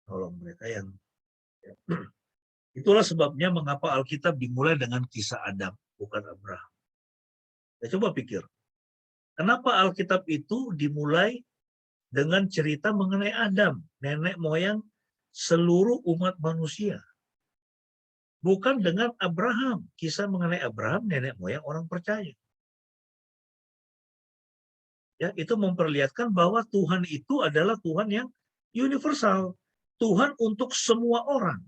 tolong mereka yang ya. Itulah sebabnya mengapa Alkitab dimulai dengan kisah Adam, bukan Abraham. Ya, coba pikir, kenapa Alkitab itu dimulai dengan cerita mengenai Adam, nenek moyang seluruh umat manusia. Bukan dengan Abraham, kisah mengenai Abraham, nenek moyang orang percaya. Ya, itu memperlihatkan bahwa Tuhan itu adalah Tuhan yang universal. Tuhan untuk semua orang.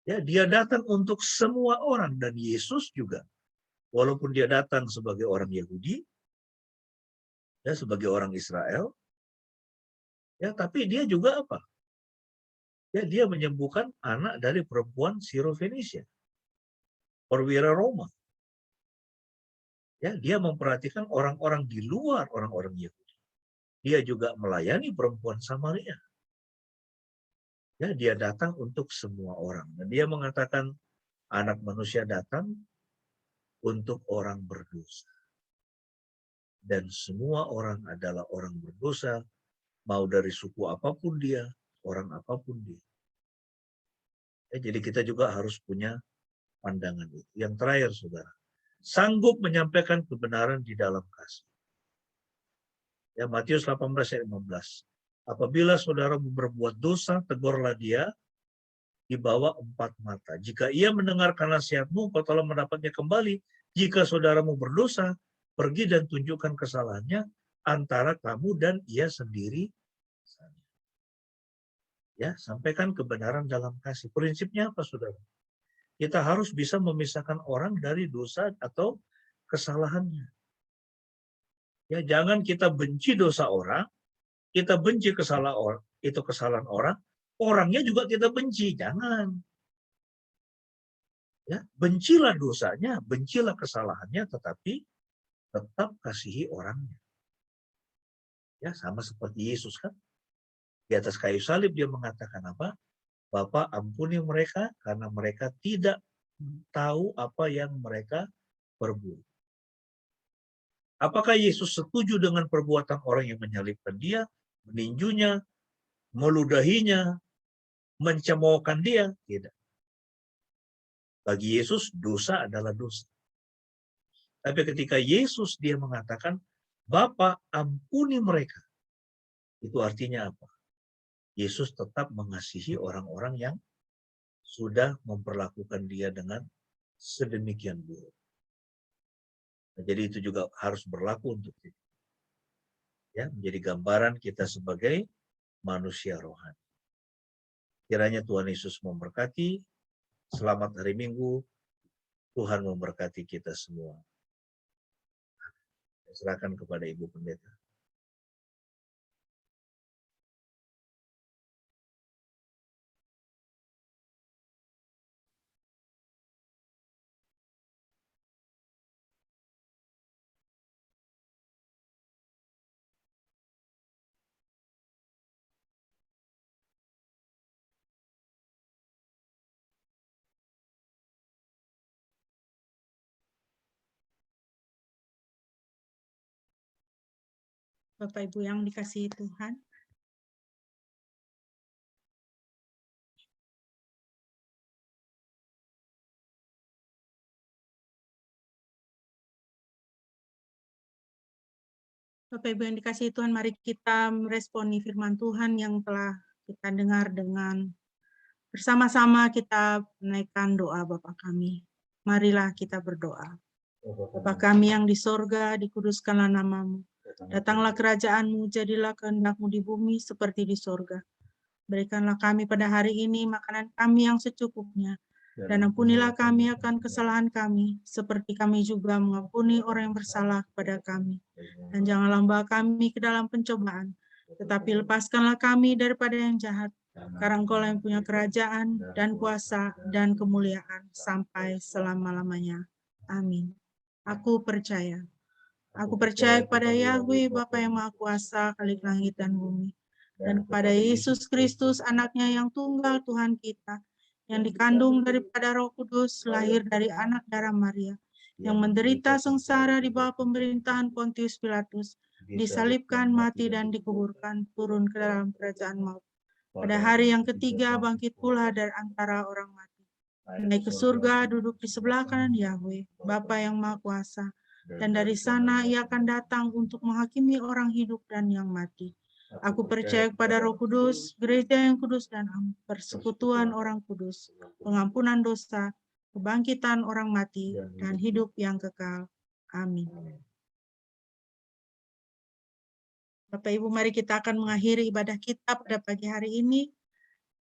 Ya, dia datang untuk semua orang dan Yesus juga. Walaupun dia datang sebagai orang Yahudi, ya sebagai orang Israel, ya tapi dia juga apa? Ya, dia menyembuhkan anak dari perempuan Sirofenisia, perwira Roma. Ya, dia memperhatikan orang-orang di luar orang-orang Yahudi. Dia juga melayani perempuan Samaria. Ya, dia datang untuk semua orang. Dan dia mengatakan anak manusia datang untuk orang berdosa. Dan semua orang adalah orang berdosa, mau dari suku apapun dia, orang apapun dia. Ya, jadi kita juga harus punya pandangan itu. Yang terakhir, saudara, sanggup menyampaikan kebenaran di dalam kasih. Ya, Matius 18 ayat 15. Apabila saudaramu berbuat dosa, tegurlah dia di bawah 4 mata. Jika ia mendengarkan nasihatmu, kau telah mendapatnya kembali. Jika saudaramu berdosa, pergi dan tunjukkan kesalahannya antara kamu dan ia sendiri. Ya, sampaikan kebenaran dalam kasih. Prinsipnya apa, saudara? Kita harus bisa memisahkan orang dari dosa atau kesalahannya. Ya, jangan kita benci dosa orang, kita benci kesalahan orang, itu kesalahan orang, orangnya juga kita benci. Jangan. Ya, bencilah dosanya, bencilah kesalahannya, tetapi tetap kasihi orangnya. Ya, sama seperti Yesus kan. Di atas kayu salib dia mengatakan apa? Bapa, ampuni mereka karena mereka tidak tahu apa yang mereka perbuat. Apakah Yesus setuju dengan perbuatan orang yang menyalibkan dia, meninjunya, meludahinya, mencemoohkan dia? Tidak. Bagi Yesus, dosa adalah dosa. Tapi ketika Yesus dia mengatakan, Bapa, ampuni mereka. Itu artinya apa? Yesus tetap mengasihi orang-orang yang sudah memperlakukan dia dengan sedemikian buruk. Nah, jadi itu juga harus berlaku untuk kita. Ya, menjadi gambaran kita sebagai manusia rohani. Kiranya Tuhan Yesus memberkati. Selamat hari Minggu. Tuhan memberkati kita semua. Serahkan kepada Ibu Pendeta. Bapak Ibu yang dikasihi Tuhan, Bapak Ibu yang dikasihi Tuhan, mari kita meresponi firman Tuhan yang telah kita dengar dengan Bersama-sama kita menaikkan doa Bapa kami. Marilah kita berdoa. Bapa kami yang di sorga, dikuduskanlah namamu. Datanglah kerajaan-Mu, jadilah kehendak-Mu di bumi seperti di sorga. Berikanlah kami pada hari ini makanan kami yang secukupnya. Dan ampunilah kami akan kesalahan kami, seperti kami juga mengampuni orang yang bersalah kepada kami. Dan janganlah membawa kami ke dalam pencobaan, tetapi lepaskanlah kami daripada yang jahat. Karena Engkau yang punya kerajaan dan kuasa dan kemuliaan sampai selama-lamanya. Amin. Aku percaya. Aku percaya kepada Yahweh, Bapa yang Maha Kuasa, Khalik langit dan bumi, dan kepada Yesus Kristus, anaknya yang tunggal Tuhan kita, yang dikandung daripada Roh Kudus, lahir dari anak darah Maria, yang menderita sengsara di bawah pemerintahan Pontius Pilatus, disalibkan, mati, dan dikuburkan, turun ke dalam kerajaan maut. Pada hari yang ketiga bangkit pula dari antara orang mati. Naik ke surga, duduk di sebelah kanan Yahweh, Bapa yang Maha Kuasa, dan dari sana ia akan datang untuk menghakimi orang hidup dan yang mati. Aku percaya kepada Roh Kudus, gereja yang kudus dan persekutuan orang kudus, pengampunan dosa, kebangkitan orang mati, dan hidup yang kekal. Amin. Bapak Ibu, mari kita akan mengakhiri ibadah kita pada pagi hari ini.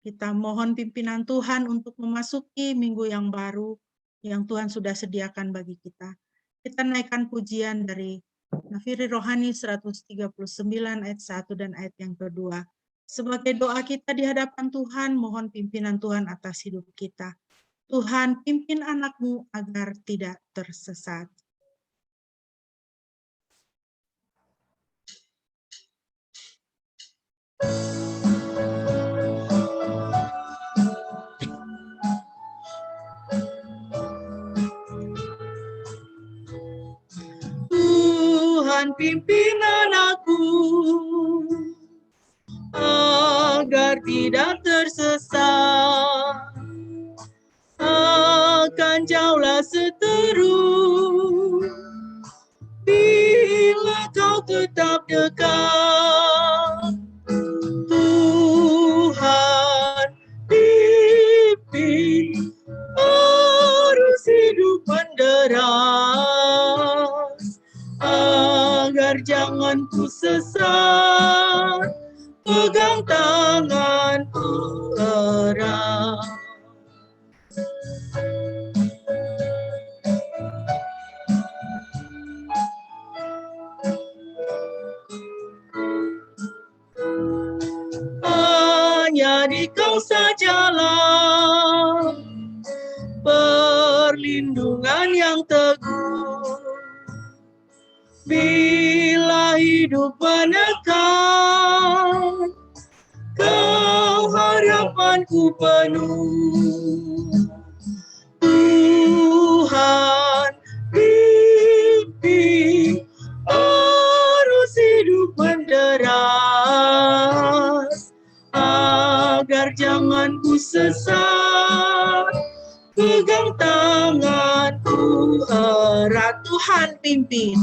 Kita mohon pimpinan Tuhan untuk memasuki minggu yang baru yang Tuhan sudah sediakan bagi kita. Kita naikkan pujian dari Nafiri Rohani 139 ayat 1 dan ayat yang kedua. Sebagai doa kita di hadapan Tuhan, mohon pimpinan Tuhan atas hidup kita. Tuhan, pimpin anak-Mu agar tidak tersesat. Tuhan, pimpin anakku agar tidak tersesat, akan jauhlah seteru bila Kau tetap dekat. Tuhan, pimpin arus hidup menderas, agar jangan ku sesat, pegang tanganku erat. Hanya di Kau sajalah perlindungan yang teguh. Bila hidup menekan, Kau harapanku penuh. Tuhan, pimpin arus hidup menderas, agar jangan ku sesat, pegang tanganku erat. Tuhan, pimpin.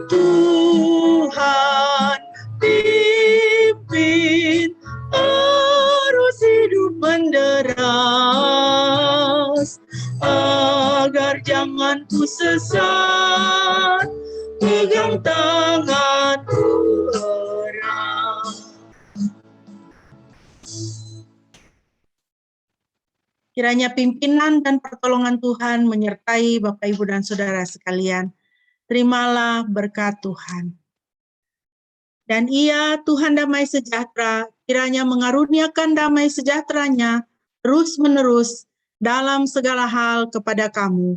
Tuhan, pimpin arus hidup menderas, agar jangan ku sesat, pegang tanganku erat. Kiranya pimpinan dan pertolongan Tuhan menyertai Bapak, Ibu, dan Saudara sekalian. Terimalah berkat Tuhan. Dan Ia, Tuhan damai sejahtera, kiranya mengaruniakan damai sejahteranya terus-menerus dalam segala hal kepada kamu.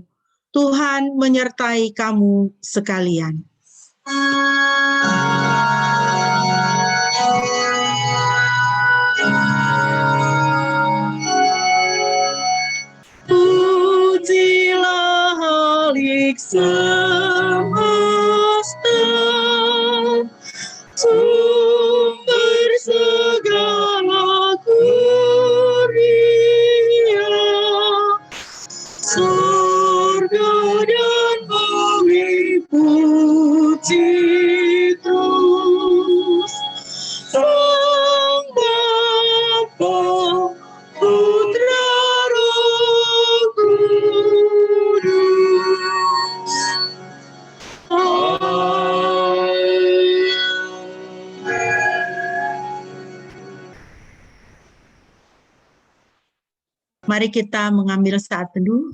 Tuhan menyertai kamu sekalian. Pujilah Khalik semesta, sumber segala kurnia, surga dan bumi puji terus Sang Bapa. Mari kita mengambil saat teduh.